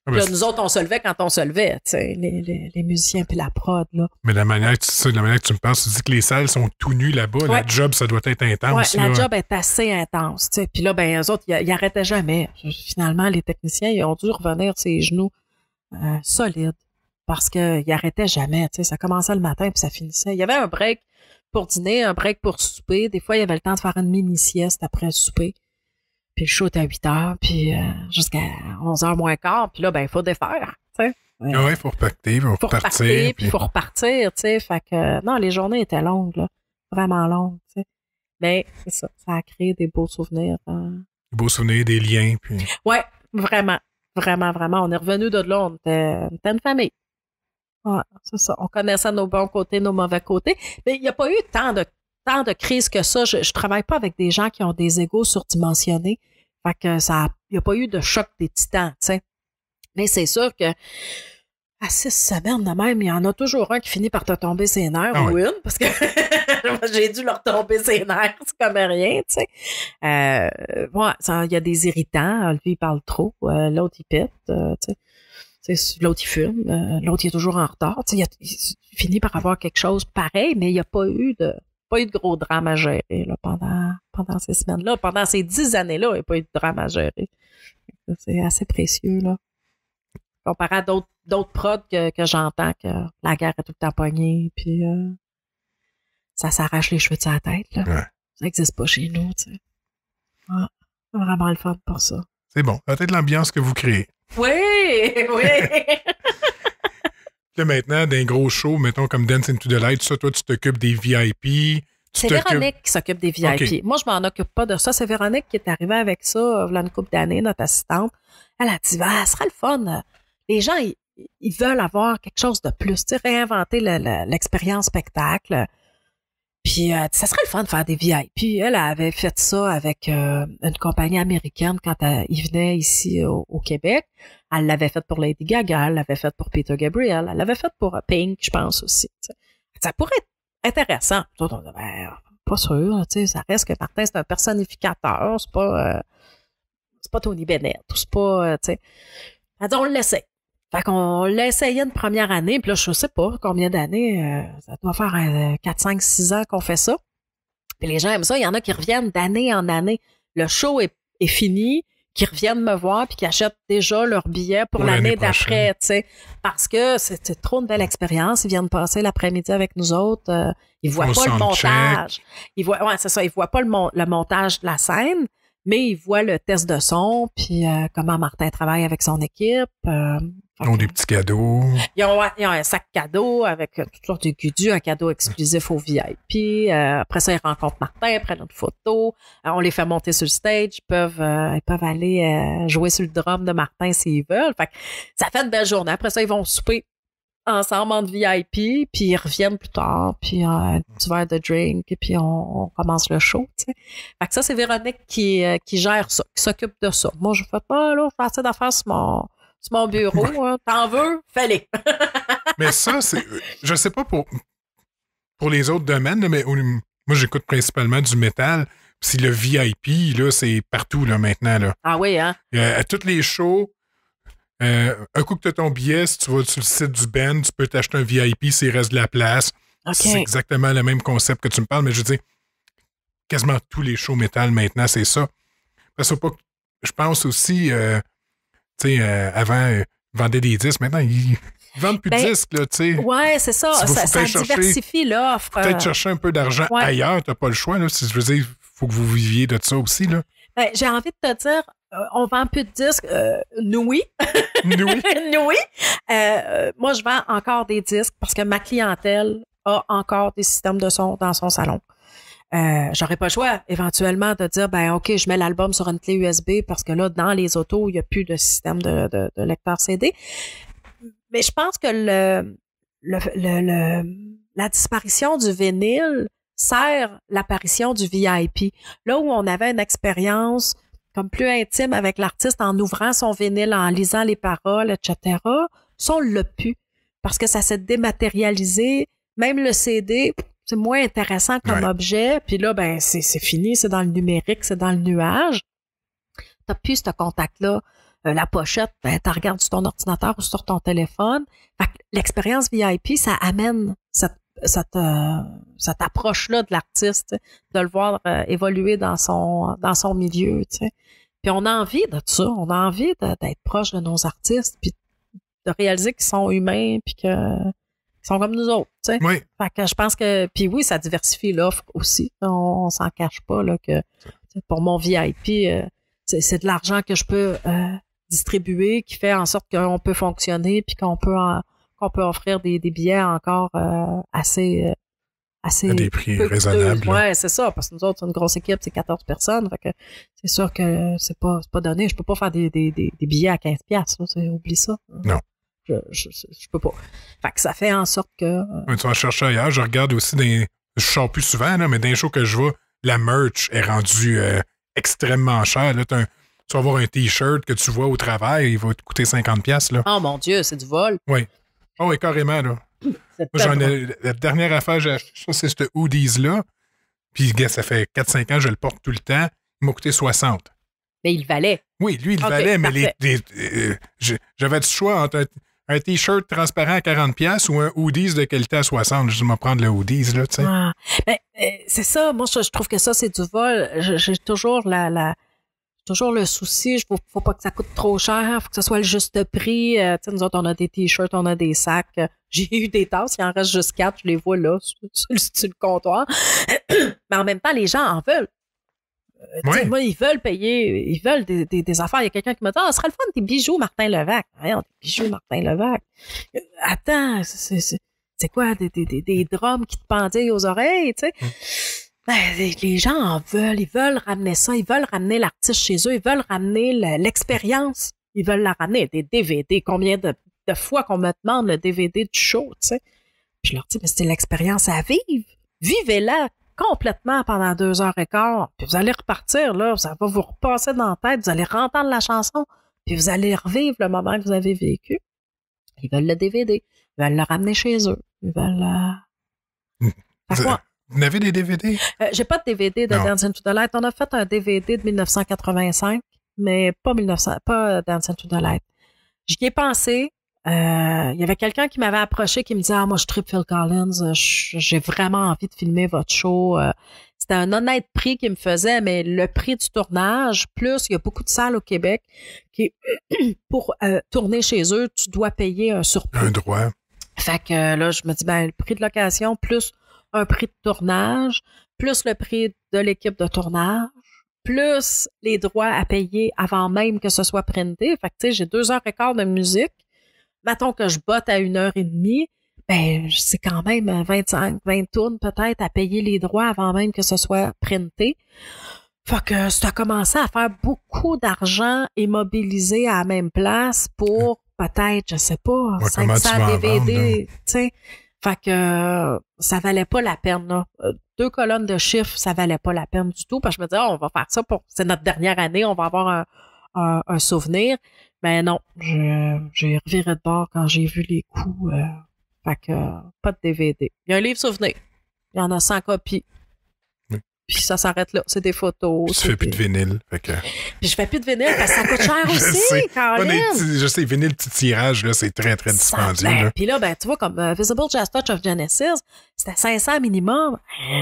Là, nous autres, on se levait quand on se levait, tu sais, les musiciens puis la prod, là. Mais la manière que tu me penses, tu dis que les salles sont tout nues là-bas. La job, ça doit être intense. Ouais, la job est assez intense, tu sais. Puis là, ben, eux autres, ils arrêtaient jamais. Finalement, les techniciens, ils ont dû revenir sur les genoux solides parce qu'ils arrêtaient jamais, tu sais. Ça commençait le matin puis ça finissait. Il y avait un break pour dîner, un break pour souper. Des fois, il y avait le temps de faire une mini-sieste après le souper. Puis le show était à 8 heures, puis jusqu'à 11 heures moins quart. Puis là, ben, il faut défaire, tu sais. Ouais, il faut repartir, il faut repartir. Puis il faut repartir, tu sais. Fait que, non, les journées étaient longues, là. Vraiment longues, tu sais. Mais c'est ça, ça a créé des beaux souvenirs. Des beaux souvenirs, des liens, puis... Ouais, vraiment. Vraiment, vraiment. On est revenu de là, on était une famille. Ouais, c'est ça. On connaissait nos bons côtés, nos mauvais côtés. Mais il n'y a pas eu tant de crises que ça. Je travaille pas avec des gens qui ont des égos surdimensionnés. Fait que il n'y a pas eu de choc des titans, tu sais. Mais c'est sûr que à 6 semaines de même, il y en a toujours un qui finit par te tomber ses nerfs ou une, parce que j'ai dû leur tomber ses nerfs, c'est comme rien, tu sais. Il y a des irritants, lui il parle trop, l'autre il pète, tu sais. L'autre, il fume. L'autre, il est toujours en retard. Il finit par avoir quelque chose pareil, mais il n'y a pas eu de gros drame à gérer là, pendant ces semaines-là. Pendant ces 10 années-là, il n'y a pas eu de drame à gérer. C'est assez précieux, là. Comparé à d'autres prods que j'entends que la guerre est tout le temps pognée, puis ça s'arrache les cheveux de sa tête, là. Ouais. Ça n'existe pas chez nous, tu sais. Ah, c'est vraiment le fun pour ça. C'est bon. Peut-être l'ambiance que vous créez. Oui, oui. Là, maintenant, d'un gros show, mettons comme Dance into the Light, ça, toi, tu t'occupes des VIP. C'est Véronique qui s'occupe des VIP. Okay. Moi, je m'en occupe pas de ça. C'est Véronique qui est arrivée avec ça, il y a une couple d'années, notre assistante. Elle a dit, ça sera le fun. Les gens, ils veulent avoir quelque chose de plus, tu sais, réinventer l'expérience spectacle. Puis, ça serait le fun de faire des VIP. Elle avait fait ça avec une compagnie américaine quand il venait ici au Québec. Elle l'avait fait pour Lady Gaga, elle l'avait fait pour Peter Gabriel, elle l'avait fait pour Pink, je pense aussi. T'sais. Ça pourrait être intéressant. Pas sûr, tu sais, ça reste que Martin, c'est un personnificateur, c'est pas Tony Bennett, c'est pas, tu sais. On l'essaie. Fait qu'on l'a essayé une première année, puis là, je sais pas combien d'années, ça doit faire 4, 5, 6 ans qu'on fait ça. Puis les gens aiment ça, il y en a qui reviennent d'année en année. Le show est fini, qui reviennent me voir puis qui achètent déjà leur billet pour l'année d'après, tu sais, parce que c'est trop une belle expérience. Ils viennent passer l'après-midi avec nous autres. Ils voient pas le montage. Ils voient pas le montage de la scène, mais ils voient le test de son puis comment Martin travaille avec son équipe. Ils ont des petits cadeaux. Ils ont un sac cadeau avec toutes sortes de goodies, un cadeau exclusif au VIP. Après ça, ils rencontrent Martin, prennent une photo. On les fait monter sur le stage. Ils peuvent aller jouer sur le drum de Martin s'ils veulent. Fait que ça fait une belle journée. Après ça, ils vont souper ensemble en VIP, puis ils reviennent plus tard, puis un petit verre de drink, et puis on commence le show. T'sais. Fait que ça, c'est Véronique qui gère ça, qui s'occupe de ça. Moi, je fais pas, là, je fais assez d'affaires sur mon bureau. Hein. T'en veux? Fais-les. Mais ça, c'est. Je sais pas pour les autres domaines, là, mais moi, j'écoute principalement du métal. Si le VIP, là, c'est partout, là, maintenant, là. Ah oui, hein? À tous les shows, un coup que tu as ton billet, si tu vas sur le site du band, tu peux t'acheter un VIP s'il reste de la place. Okay. C'est exactement le même concept que tu me parles, mais je veux dire, quasiment tous les shows métal maintenant, c'est ça. Parce que je pense aussi, tu sais, avant, ils vendaient des disques. Maintenant, ils vendent plus de disques, là, tu sais. Ouais, c'est ça. Ça diversifie l'offre. Peut-être chercher un peu d'argent ailleurs. T'as pas le choix, là. Je veux dire, il faut que vous viviez de ça aussi, là. Ben, j'ai envie de te dire, on vend plus de disques. Nous, oui. Moi, je vends encore des disques parce que ma clientèle a encore des systèmes de son dans son salon. J'aurais pas le choix, éventuellement, de dire, ben, OK, je mets l'album sur une clé USB parce que là, dans les autos, il n'y a plus de système de lecteur CD. Mais je pense que la disparition du vinyle sert l'apparition du VIP. Là où on avait une expérience comme plus intime avec l'artiste en ouvrant son vinyle, en lisant les paroles, etc., ça, on l'a pu. Parce que ça s'est dématérialisé. Même le CD, c'est moins intéressant comme objet. Puis là, ben, c'est fini, c'est dans le numérique, c'est dans le nuage. T'as plus ce contact-là. La pochette, ben, tu regardes sur ton ordinateur ou sur ton téléphone. Fait que l'expérience VIP, ça amène cette approche-là de l'artiste, de le voir évoluer dans son milieu, tu sais. Puis on a envie de ça, on a envie d'être proche de nos artistes, puis de réaliser qu'ils sont humains, puis qu'ils sont comme nous autres, tu sais. Oui. Fait que je pense que, puis oui, ça diversifie l'offre aussi. On s'en cache pas là que pour mon VIP, c'est de l'argent que je peux distribuer, qui fait en sorte qu'on peut fonctionner, puis qu'on peut offrir des billets encore assez à des prix raisonnables. Ouais, c'est ça, parce que nous autres, une grosse équipe, c'est 14 personnes, fait que c'est sûr que c'est pas donné. Je peux pas faire des billets à 15$, là, oublie ça. Non. Je peux pas. Fait que ça fait en sorte que... Tu vas chercher ailleurs. Je regarde aussi je sors plus souvent, là, mais dans les shows que je vois, la merch est rendue extrêmement chère. Là, tu vas avoir un T-shirt que tu vois au travail, il va te coûter 50$. Là. Oh mon Dieu, c'est du vol. Oui. Oh oui, carrément, là. Moi, la dernière affaire, j'ai acheté ça, c'est ce hoodies-là. Puis, gars, ça fait 4-5 ans, je le porte tout le temps. Il m'a coûté 60$. Mais il valait. Oui, lui, il Ok, valait, mais parfait. j'avais du choix entre un T-shirt transparent à 40$ ou un hoodies de qualité à 60$. Je vais me prendre le hoodies, là, tu sais. Ah. Ben, c'est ça. Moi, je trouve que ça, c'est du vol. J'ai toujours toujours le souci. Faut pas que ça coûte trop cher. Faut que ce soit le juste prix. Tu sais, nous autres, on a des T-shirts, on a des sacs. J'ai eu des tasses. Il en reste juste 4. Je les vois là, sur le comptoir. Mais en même temps, les gens en veulent. Ouais. Moi, ils veulent payer, ils veulent des affaires. Il y a quelqu'un qui me dit, ce serait le fun des bijoux Martin Levac. Voyons, des bijoux Martin Levac. Attends, c'est quoi, des drums qui te pendillent aux oreilles, tu sais? Ben, les gens en veulent, ils veulent ramener ça, ils veulent ramener l'artiste chez eux, ils veulent ramener l'expérience, ils veulent la ramener. Des DVD, combien de fois qu'on me demande le DVD du show, tu sais? Puis je leur dis, mais c'est l'expérience à vivre. Vivez-la complètement pendant 2h15, puis vous allez repartir, là, ça va vous repasser dans la tête, vous allez entendre la chanson, puis vous allez revivre le moment que vous avez vécu. Ils veulent le DVD, ils veulent le ramener chez eux, ils veulent... Vous avez des DVD? J'ai pas de DVD de Dancing to the Light. On a fait un DVD de 1985, mais pas Dancing to the Light. J'y ai pensé. Il y avait quelqu'un qui m'avait approché qui me disait moi je tripe Phil Collins, j'ai vraiment envie de filmer votre show. C'était un honnête prix qu'il me faisait, mais le prix du tournage, plus il y a beaucoup de salles au Québec qui pour tourner chez eux, tu dois payer un surplus. Un droit. Fait que là, je me dis le prix de location plus un prix de tournage, plus le prix de l'équipe de tournage, plus les droits à payer avant même que ce soit printé. Fait que tu sais, j'ai 2h15 de musique. Mettons que je botte à 1h30, ben c'est quand même 20 tournes peut-être à payer les droits avant même que ce soit printé. Fait que ça a commencé à faire beaucoup d'argent immobilisé à la même place pour peut-être, je sais pas, 500 DVD, tu sais. Fait que ça valait pas la peine, là. 2 colonnes de chiffres, ça valait pas la peine du tout. Parce que je me disais, on va faire ça c'est notre dernière année, on va avoir un souvenir. Mais non, j'ai reviré de bord quand j'ai vu les coûts. Fait que pas de DVD. Il y a un livre souvenir. Il y en a 100 copies. Oui. Puis ça s'arrête là. C'est des photos. Puis tu fais plus de vinyle. Fait que... Puis je fais plus de vinyle parce que ça coûte cher aussi, Caroline. Je sais, vinyle petit tirage, là, c'est très, très dispendieux. Puis là, tu vois, comme Visible Jazz Touch of Genesis, c'était 500 minimum.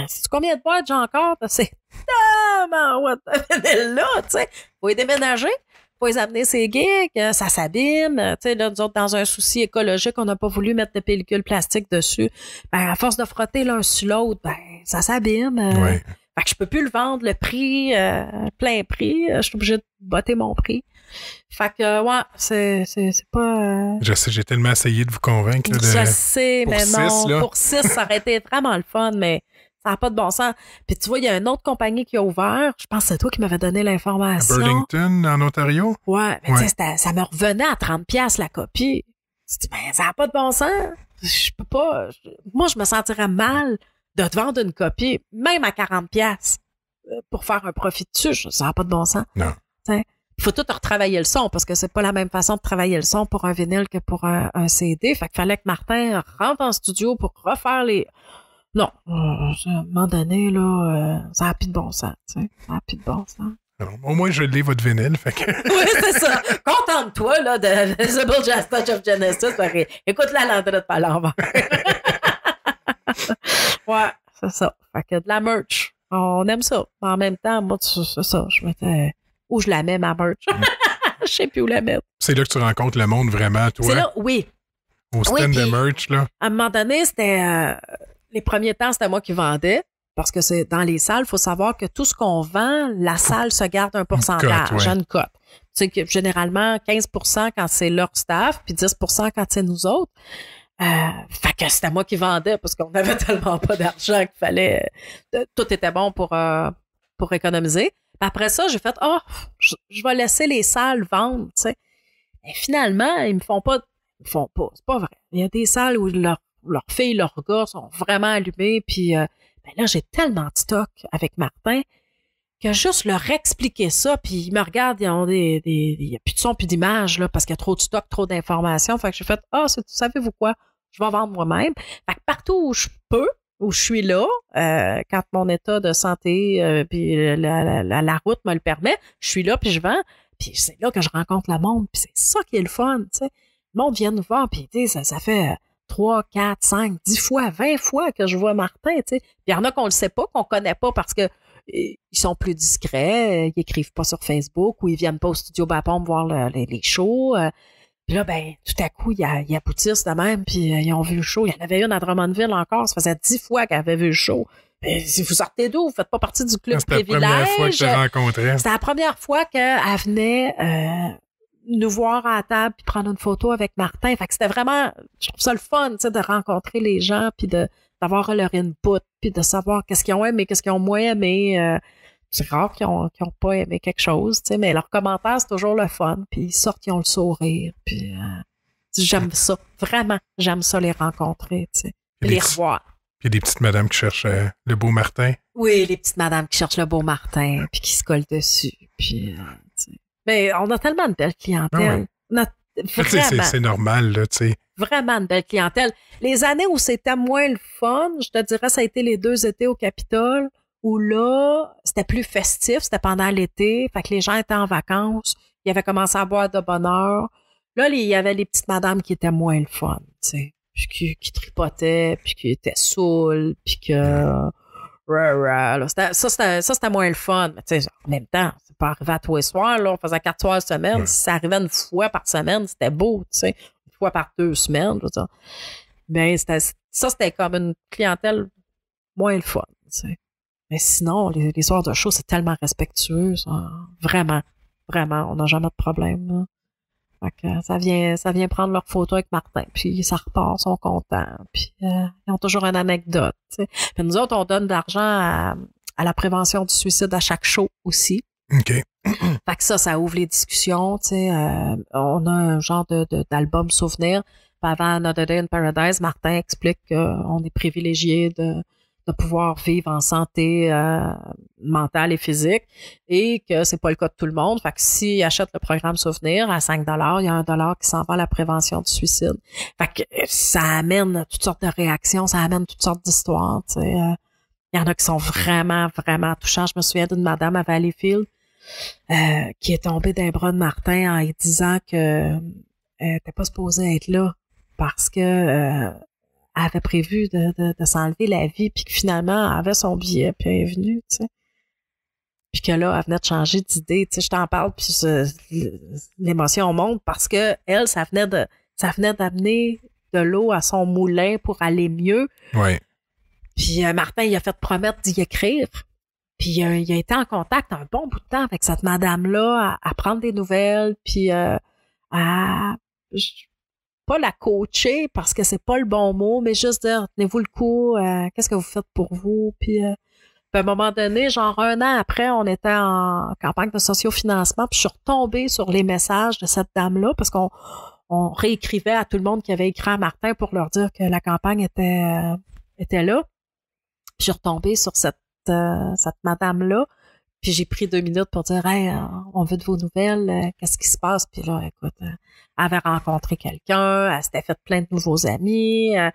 C'est combien de boîtes j'ai encore? C'est tellement what de vinyle là, tu sais. Faut y déménager. Faut les amener ces gigs, ça s'abîme. Tu sais, là, nous autres, dans un souci écologique, on n'a pas voulu mettre de pellicule plastique dessus. Ben, à force de frotter l'un sur l'autre, ben, ça s'abîme. Ouais. Fait que je peux plus le vendre le prix, plein prix. Je suis obligée de botter mon prix. Fait que, ouais, c'est pas... Je sais, j'ai tellement essayé de vous convaincre. Là, je sais, mais non. 6, pour 6, ça aurait été vraiment le fun, mais... Ça n'a pas de bon sens. Puis tu vois, il y a une autre compagnie qui a ouvert. Je pense que c'est toi qui m'avais donné l'information. À Burlington, en Ontario? Ouais, mais tu sais, ça me revenait à 30$ la copie. Je dis, ça n'a pas de bon sens. Je peux pas. Moi, je me sentirais mal de te vendre une copie, même à 40$, pour faire un profit dessus. Ça n'a pas de bon sens. Non. Il faut tout retravailler le son parce que c'est pas la même façon de travailler le son pour un vinyle que pour un CD. Fait qu'il fallait que Martin rentre en studio pour refaire les... Non, à un moment donné, là, ça n'a plus de bon sens, tu sais. Ça n'a plus de bon sens. Alors, au moins, je lis votre vinyle, fait que... Oui, c'est ça. Contente-toi, là, de Visible Jazz Touch of Genesis. Écoute la landrette pas à l'envers. Ouais, c'est ça. Fait que de la merch. On aime ça. Mais en même temps, moi, c'est ça. Je mettais... Où je la mets, ma merch? Je sais plus où la mettre. C'est là que tu rencontres le monde vraiment, toi? C'est là, oui. Au stand de merch, là? À un moment donné, c'était... les premiers temps, c'était moi qui vendais. Parce que c'est dans les salles, il faut savoir que tout ce qu'on vend, la salle se garde un pourcentage, une cote. Tu sais que généralement 15% quand c'est leur staff, puis 10% quand c'est nous autres. Fait que c'était moi qui vendais parce qu'on avait tellement pas d'argent qu'il fallait... tout était bon pour économiser. Puis après ça, j'ai fait je vais laisser les salles vendre, tu sais. Et finalement, ils me font pas, c'est pas vrai. Il y a des salles où leurs filles, leurs gars sont vraiment allumés, puis là, j'ai tellement de stock avec Martin que juste leur expliquer ça, puis ils me regardent, ils ont il y a plus de son, plus d'image, là, parce qu'il y a trop de stock, trop d'informations. Fait que j'ai fait, savez-vous quoi? Je vais vendre moi-même. Fait que partout où je peux, où je suis là, quand mon état de santé puis la route me le permet, je suis là puis je vends, puis c'est là que je rencontre le monde, puis c'est ça qui est le fun, tu sais. Le monde vient nous voir, puis ça fait 3, 4, 5, 10 fois, 20 fois que je vois Martin, tu sais. Puis il y en a qu'on le sait pas, qu'on connaît pas parce que ils sont plus discrets, ils écrivent pas sur Facebook ou ils viennent pas au studio Bapom voir les shows. Puis là, ben, tout à coup, ils aboutissent de même, puis ils ont vu le show. Il y en avait une à Drummondville encore, ça faisait 10 fois qu'elle avait vu le show. Si vous sortez d'où? Vous faites pas partie du club privilège. C'était la première fois que je te rencontrais. C'était la première fois qu'elle venait nous voir à la table puis prendre une photo avec Martin. Fait que c'était vraiment, je trouve ça le fun, tu sais, de rencontrer les gens puis d'avoir leur input puis de savoir qu'est-ce qu'ils ont aimé, qu'est-ce qu'ils ont moins aimé. C'est rare qu'ils ont pas aimé quelque chose, tu sais, mais leurs commentaires, c'est toujours le fun. Puis ils sortent, ils ont le sourire. Puis j'aime ça. Vraiment, j'aime ça les rencontrer, tu sais. Les revoir. Puis il y a des petites madames qui cherchent le beau Martin. Oui, les petites madames qui cherchent le beau Martin puis qui se collent dessus. Puis, tu sais. Mais on a tellement de belle clientèle. On a vraiment, c'est normal, là, tu sais. Vraiment une belle clientèle. Les années où c'était moins le fun, je te dirais, ça a été les 2 étés au Capitole, où là, c'était plus festif, c'était pendant l'été, fait que les gens étaient en vacances, ils avaient commencé à boire de bonne heure. Là, il y avait les petites madames qui étaient moins le fun, tu sais, puis qui tripotaient, puis qui étaient saoules, puis que... Là, c'était moins le fun. Mais tu sais, en même temps, c'est pas arrivé à tous les soirs, là, on faisait 4 soirs semaine. Si ça arrivait une fois par semaine, c'était beau, tu sais. Une fois par 2 semaines, je veux dire. Mais c'était comme une clientèle moins le fun, tu sais. Mais sinon, les soirs de show, c'est tellement respectueux, ça. Vraiment, vraiment, on n'a jamais de problème, là. Fait que ça vient prendre leur photo avec Martin, puis ça repart, ils sont contents, puis ils ont toujours une anecdote, tu sais. Puis nous autres, on donne de l'argent à la prévention du suicide à chaque show aussi. OK. Fait que ça ouvre les discussions, tu sais. On a un genre d'album souvenir. Puis avant Another Day in Paradise, Martin explique qu'on est privilégié de pouvoir vivre en santé mentale et physique et que c'est pas le cas de tout le monde. Fait que s'ils achètent le programme Souvenir à 5 $, il y a $1 qui s'en va à la prévention du suicide. Fait que ça amène toutes sortes de réactions, ça amène toutes sortes d'histoires, tu sais. Il y en a qui sont vraiment, vraiment touchants. Je me souviens d'une madame à Valleyfield qui est tombée d'un bras de Martin en lui disant que elle n'était pas supposée être là parce que elle avait prévu de s'enlever la vie, puis que finalement, elle avait son billet, puis elle est venue, tu sais. Puis que là, elle venait de changer d'idée, tu sais, je t'en parle, puis l'émotion monte parce que elle, ça venait d'amener de l'eau à son moulin pour aller mieux. Ouais. Puis Martin, il a fait promettre d'y écrire. Puis il a été en contact un bon bout de temps avec cette madame-là, à prendre des nouvelles, puis pas la coacher parce que c'est pas le bon mot, mais juste dire, tenez-vous le coup, qu'est-ce que vous faites pour vous? Puis à un moment donné, genre 1 an après, on était en campagne de sociofinancement, puis je suis retombée sur les messages de cette dame-là parce qu'on réécrivait à tout le monde qui avait écrit à Martin pour leur dire que la campagne était là. Puis je suis retombée sur cette madame-là. Puis j'ai pris 2 minutes pour dire, hey, on veut de vos nouvelles, qu'est-ce qui se passe? Puis là, écoute, elle avait rencontré quelqu'un, elle s'était fait plein de nouveaux amis, elle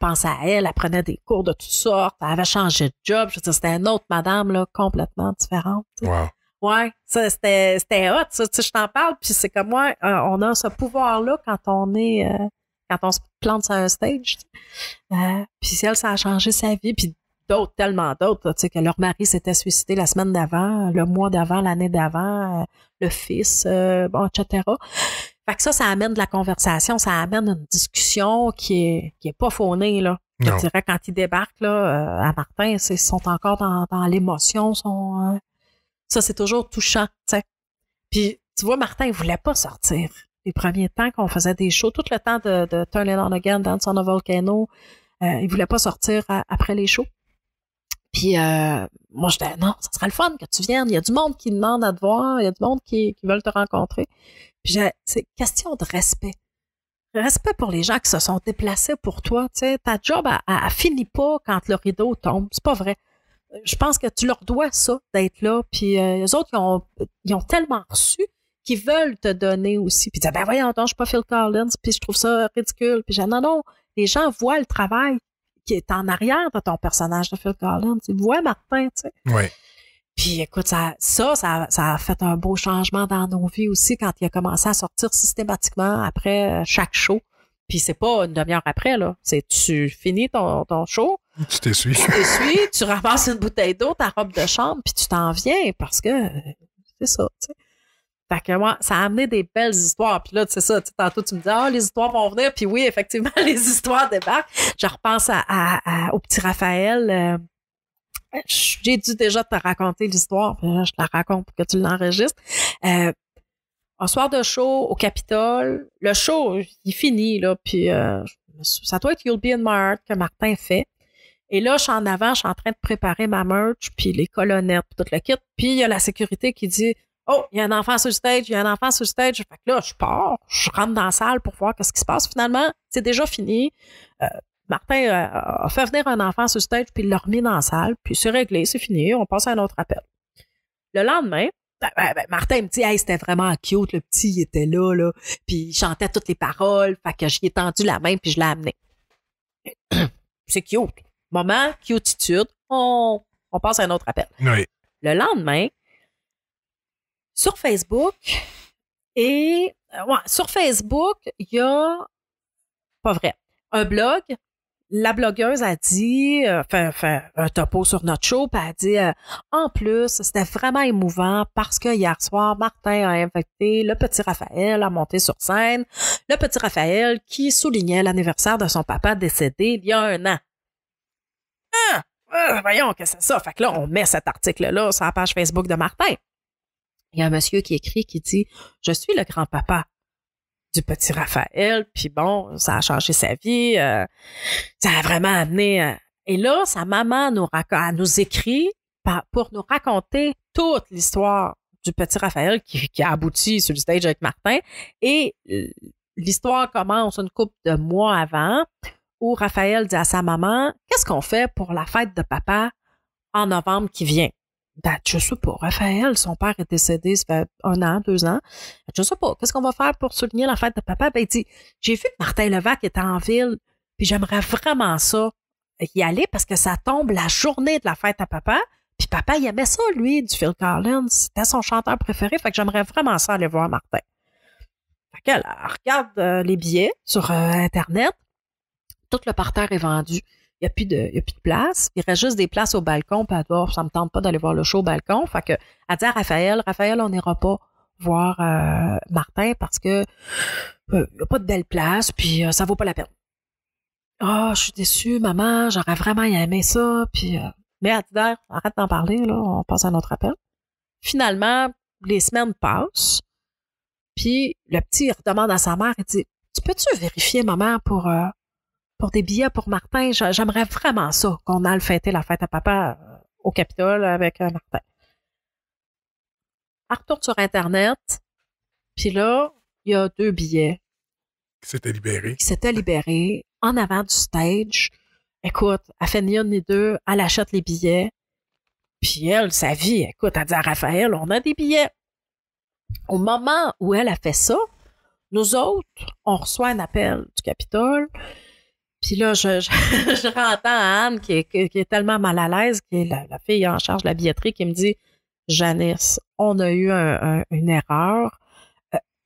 pensait à elle prenait des cours de toutes sortes, elle avait changé de job. Je veux dire, c'était une autre madame, là, complètement différente. Wow. Ouais, ça, c'était hot, ça. Tu sais, je t'en parle, puis c'est comme moi, on a ce pouvoir-là quand on se plante sur un stage. Puis elle, ça a changé sa vie, puis d'autres, tellement d'autres, tu sais, que leur mari s'était suicidé la semaine d'avant, le mois d'avant, l'année d'avant, le fils, bon, etc. Fait que ça amène de la conversation, ça amène une discussion qui est pas faunée, là. Je te dirais, quand ils débarquent, là, à Martin, ils sont encore dans l'émotion, ça, c'est toujours touchant, tu sais. Puis, tu vois, Martin, il voulait pas sortir. Les premiers temps qu'on faisait des shows, tout le temps de Turn It On Again, Dance on a Volcano, il voulait pas sortir après les shows. Puis moi, je disais, non, ça serait le fun que tu viennes. Il y a du monde qui demande à te voir. Il y a du monde qui veulent te rencontrer. Puis c'est question de respect. Respect pour les gens qui se sont déplacés pour toi. Tu sais, ta job, elle finit pas quand le rideau tombe. C'est pas vrai. Je pense que tu leur dois ça, d'être là. Puis les autres, ils ont tellement reçu qu'ils veulent te donner aussi. Puis ils disent, ben voyons, je suis pas Phil Collins. Puis je trouve ça ridicule. Puis je dis, non, les gens voient le travail est en arrière de ton personnage de Phil Collins. Tu vois Martin, tu sais. Ouais. Puis écoute, ça a fait un beau changement dans nos vies aussi quand il a commencé à sortir systématiquement après chaque show. Puis c'est pas une demi-heure après, là. C'est tu finis ton show. Tu t'essuies. Tu ramasses une bouteille d'eau, ta robe de chambre, puis tu t'en viens parce que c'est ça, tu sais. Fait que moi, ça a amené des belles histoires. Puis là, c'est ça, tantôt tu me dis, les histoires vont venir. Puis oui, effectivement, les histoires débarquent. Je repense au petit Raphaël. J'ai dû déjà te raconter l'histoire. Puis là, je te la raconte pour que tu l'enregistres. Un soir de show au Capitole, le show, il finit, là. Puis ça doit être You'll Be in My Heart que Martin fait. Et là, je suis en avant, je suis en train de préparer ma merch, puis les colonnettes, puis tout le kit. Puis il y a la sécurité qui dit, oh, il y a un enfant sur le stage, il y a un enfant sur le stage. Fait que là, je pars, je rentre dans la salle pour voir ce qui se passe. Finalement, c'est déjà fini. Martin a fait venir un enfant sur le stage, puis il l'a remis dans la salle, puis c'est réglé, c'est fini, on passe à un autre appel. Le lendemain, Martin me dit, hey, c'était vraiment cute, le petit, il était là, puis il chantait toutes les paroles, fait que j'y ai tendu la main, puis je l'ai amené. C'est cute. Moment, cutitude, on passe à un autre appel. Oui. Le lendemain, sur Facebook, il y a, pas vrai, un blog. La blogueuse a dit, fait un topo sur notre show, puis elle a dit, en plus, c'était vraiment émouvant parce que hier soir, Martin a invité le petit Raphaël à monter sur scène. Le petit Raphaël qui soulignait l'anniversaire de son papa décédé il y a 1 an. Voyons que c'est ça. Fait que là, on met cet article-là sur la page Facebook de Martin. Il y a un monsieur qui écrit, qui dit, je suis le grand-papa du petit Raphaël, puis bon, ça a changé sa vie, ça a vraiment amené... Et là, sa maman nous écrit pour nous raconter toute l'histoire du petit Raphaël qui a abouti sur le stage avec Martin. Et l'histoire commence une couple de mois avant, où Raphaël dit à sa maman, qu'est-ce qu'on fait pour la fête de papa en novembre qui vient? Ben, je sais pas. Raphaël, son père est décédé, ça fait 1 an, 2 ans. Je sais pas. Qu'est-ce qu'on va faire pour souligner la fête de papa? Ben, il dit, j'ai vu que Martin Levac était en ville, puis j'aimerais vraiment ça, y aller parce que ça tombe la journée de la fête à papa. Puis papa, il aimait ça, lui, du Phil Collins. C'était son chanteur préféré, fait que j'aimerais vraiment ça aller voir Martin. Fait qu'elle regarde les billets sur Internet. Tout le parterre est vendu. Il n'y a plus de place. Il reste juste des places au balcon. Puis elle dit, ça me tente pas d'aller voir le show au balcon. Fait que, elle dit à Raphaël, on n'ira pas voir Martin parce que il n'y a pas de belle place, puis ça vaut pas la peine. Je suis déçue, maman, j'aurais vraiment aimé ça. Puis, mais elle dit, arrête d'en parler, là, on passe à notre appel. Finalement, les semaines passent. Puis le petit redemande à sa mère, il dit, tu peux-tu vérifier, maman, pour des billets pour Martin? J'aimerais vraiment ça, qu'on aille fêter la fête à papa au Capitole avec Martin. Elle retourne sur Internet, puis là, il y a 2 billets. Qui s'étaient libérés en avant du stage. Écoute, elle fait ni une ni deux, elle achète les billets. Puis elle, sa vie, écoute, elle dit à Raphaël, on a des billets. Au moment où elle a fait ça, nous autres, on reçoit un appel du Capitole. Puis là, je rentends à Anne qui est tellement mal à l'aise, qui est la fille en charge de la billetterie, qui me dit, Janice, on a eu une erreur.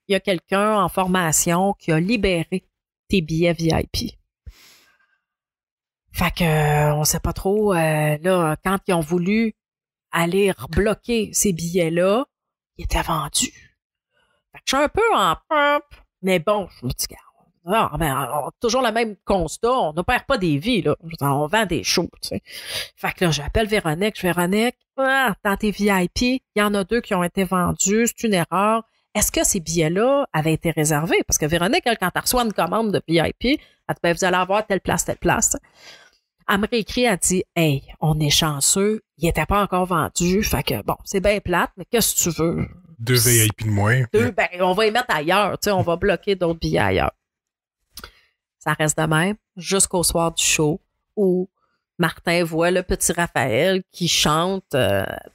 Il y a quelqu'un en formation qui a libéré tes billets VIP. Fait que on sait pas trop. Là, quand ils ont voulu aller rebloquer ces billets-là, ils étaient vendus. Fait que je suis un peu en pump, mais bon, je me dis, on a toujours le même constat, on ne perd pas des vies, là. On vend des shows, tu sais. Fait que là, j'appelle Véronique, dans tes VIP, il y en a 2 qui ont été vendus, c'est une erreur. Est-ce que ces billets-là avaient été réservés? Parce que Véronique, elle, quand elle reçoit une commande de VIP, elle dit, ben, vous allez avoir telle place. Elle me réécrit, elle dit, hey, on est chanceux, il n'était pas encore vendu, fait que bon, c'est bien plate, mais qu'est-ce que tu veux? 2 VIP de moins. 2, ben, on va y mettre ailleurs, tu sais, on va bloquer d'autres billets ailleurs. Ça reste de même jusqu'au soir du show où Martin voit le petit Raphaël qui chante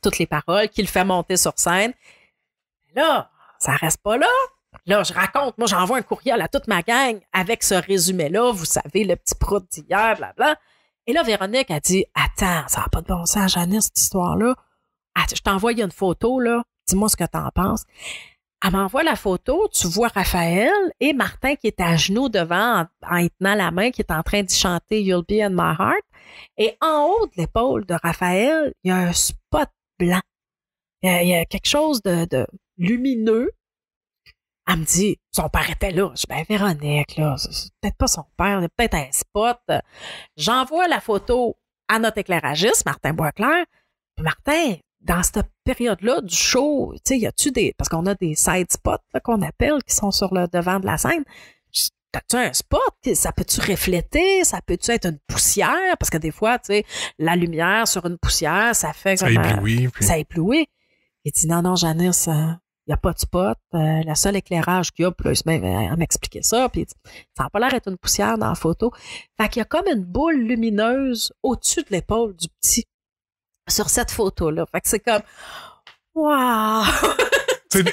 toutes les paroles, qui le fait monter sur scène. Là, ça reste pas là. Là, je raconte, moi, j'envoie un courriel à toute ma gang avec ce résumé-là. Vous savez, le petit prout d'hier, blabla. Et là, Véronique a dit, attends, ça n'a pas de bon sens, Janice, cette histoire-là. Je t'envoie une photo, là. Dis-moi ce que t'en penses. Elle m'envoie la photo, tu vois Raphaël et Martin qui est à genoux devant en y tenant la main, qui est en train d'y chanter You'll Be in My Heart. Et en haut de l'épaule de Raphaël, il y a un spot blanc. Il y a quelque chose de lumineux. Elle me dit, son père était là. Je dis, ben Véronique, là, c'est peut-être pas son père, il y a peut-être un spot. J'envoie la photo à notre éclairagiste, Martin Boisclair. Puis Martin, dans cette période-là du show, tu sais, y a-tu des... Parce qu'on a des side spots là, qu'on appelle, qui sont sur le devant de la scène. T'as-tu un spot? Ça peut-tu refléter? Ça peut-tu être une poussière? Parce que des fois, tu sais, la lumière sur une poussière, ça fait ça éblouit. Puis... Ça éblouit. Il dit, non, Janice, il n'y a pas de spot. Le seul éclairage qu'il y a, puis là, il se met à m'expliquer ça. Puis il dit, ça n'a pas l'air d'être une poussière dans la photo. Fait qu'il y a comme une boule lumineuse au-dessus de l'épaule du petit sur cette photo-là. Fait que c'est comme, waouh! C'est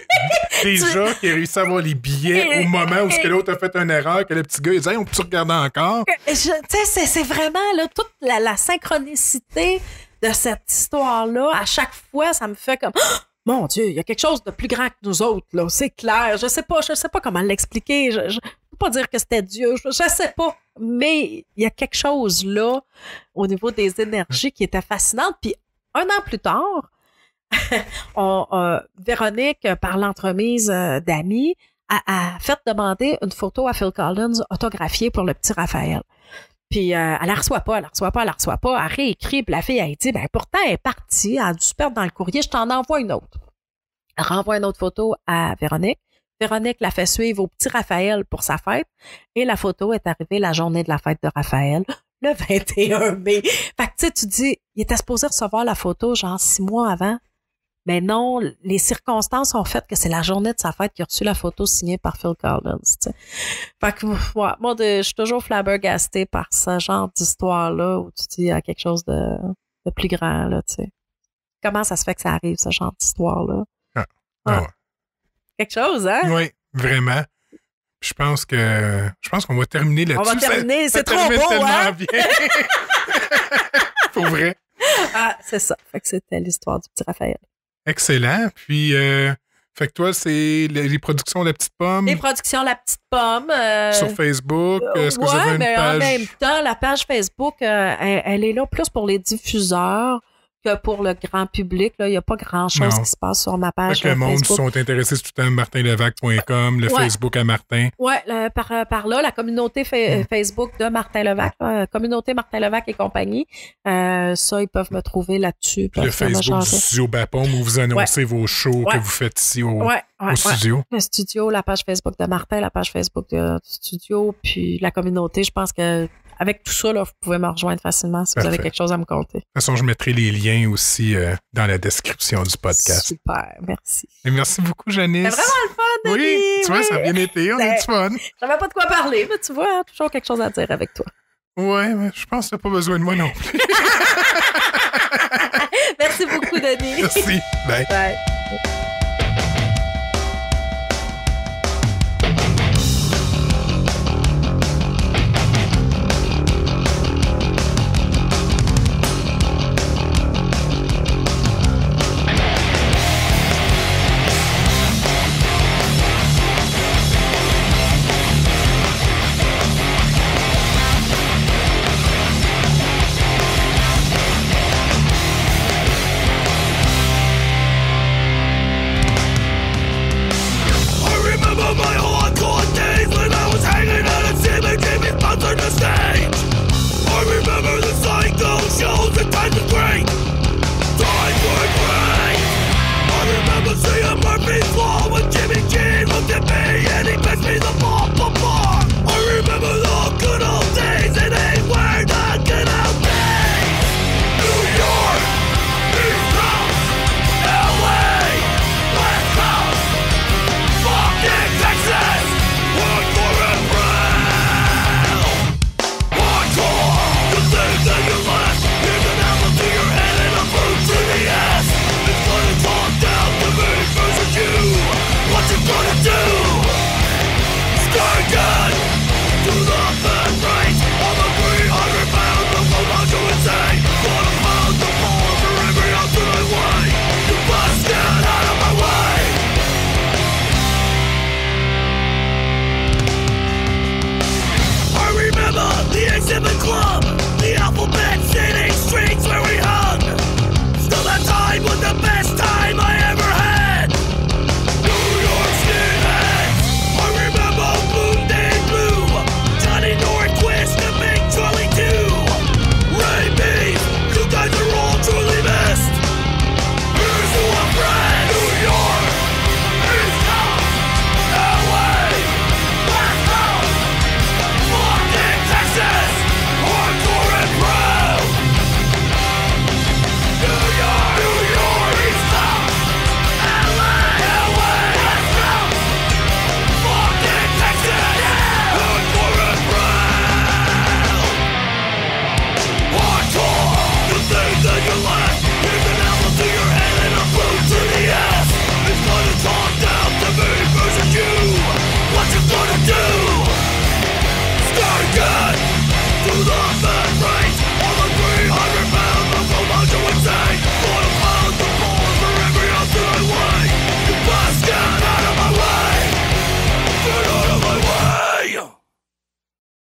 déjà qui a réussi à avoir les billets au moment où l'autre a fait une erreur, que le petit gars, il dit, hey, on peut regarder encore? Tu sais, c'est vraiment là, toute la synchronicité de cette histoire-là. À chaque fois, ça me fait comme, oh, mon Dieu, il y a quelque chose de plus grand que nous autres, là. C'est clair. Je sais pas comment l'expliquer. Je peux pas dire que c'était Dieu. Je sais pas. Mais il y a quelque chose là, au niveau des énergies qui était fascinante. Puis, un an plus tard, Véronique, par l'entremise d'amis, a fait demander une photo à Phil Collins autographiée pour le petit Raphaël. Puis elle la reçoit pas. Elle réécrit, puis la fille, elle dit, ben pourtant, elle est partie, elle a dû se perdre dans le courrier, je t'en envoie une autre. Elle renvoie une autre photo à Véronique. Véronique la fait suivre au petit Raphaël pour sa fête. Et la photo est arrivée la journée de la fête de Raphaël, le 21 mai. Fait que tu sais, tu dis, il était supposé recevoir la photo genre 6 mois avant. Mais non, les circonstances ont fait que c'est la journée de sa fête qu'il a reçu la photo signée par Phil Collins. T'sais. Fait que ouais, moi, je suis toujours flabbergastée par ce genre d'histoire-là où tu dis, il y a quelque chose de plus grand, là, tu sais. Comment ça se fait que ça arrive, ce genre d'histoire-là? Ouais. Quelque chose, hein? Oui, vraiment. Je pense qu'on va terminer là-dessus. On va terminer, c'est trop beau, hein? Bien. Pour vrai. Ah, c'est ça. Fait que c'était l'histoire du petit Raphaël. Excellent. Puis, fait que toi, c'est les productions La Petite Pomme. Les productions La Petite Pomme. Sur Facebook. Est-ce que vous avez une page? En même temps, la page Facebook, elle est là plus pour les diffuseurs que pour le grand public. Il n'y a pas grand-chose qui se passe sur ma page Facebook. Le monde Facebook. sont intéressés sur tout le temps martinlevac.com, le Facebook à Martin. Oui, par là, la communauté Facebook de Martin Levac, communauté Martin Levac et compagnie. Ça, ils peuvent me trouver là-dessus. Le Facebook du studio Bapaume où vous annoncez vos shows que vous faites ici au studio. Le studio, la page Facebook de Martin, la page Facebook du studio, puis la communauté. Je pense que avec tout ça, là, vous pouvez me rejoindre facilement si vous avez quelque chose à me conter. De toute façon, je mettrai les liens aussi dans la description du podcast. Super, merci. Et merci beaucoup, Janice. C'est vraiment le fun, Denis. Oui, tu vois, ça a bien été, on a du fun. J'avais pas de quoi parler, mais tu vois, toujours quelque chose à dire avec toi. Ouais, mais je pense que t'as pas besoin de moi non plus. Merci beaucoup, Denis. Merci. Bye. Bye.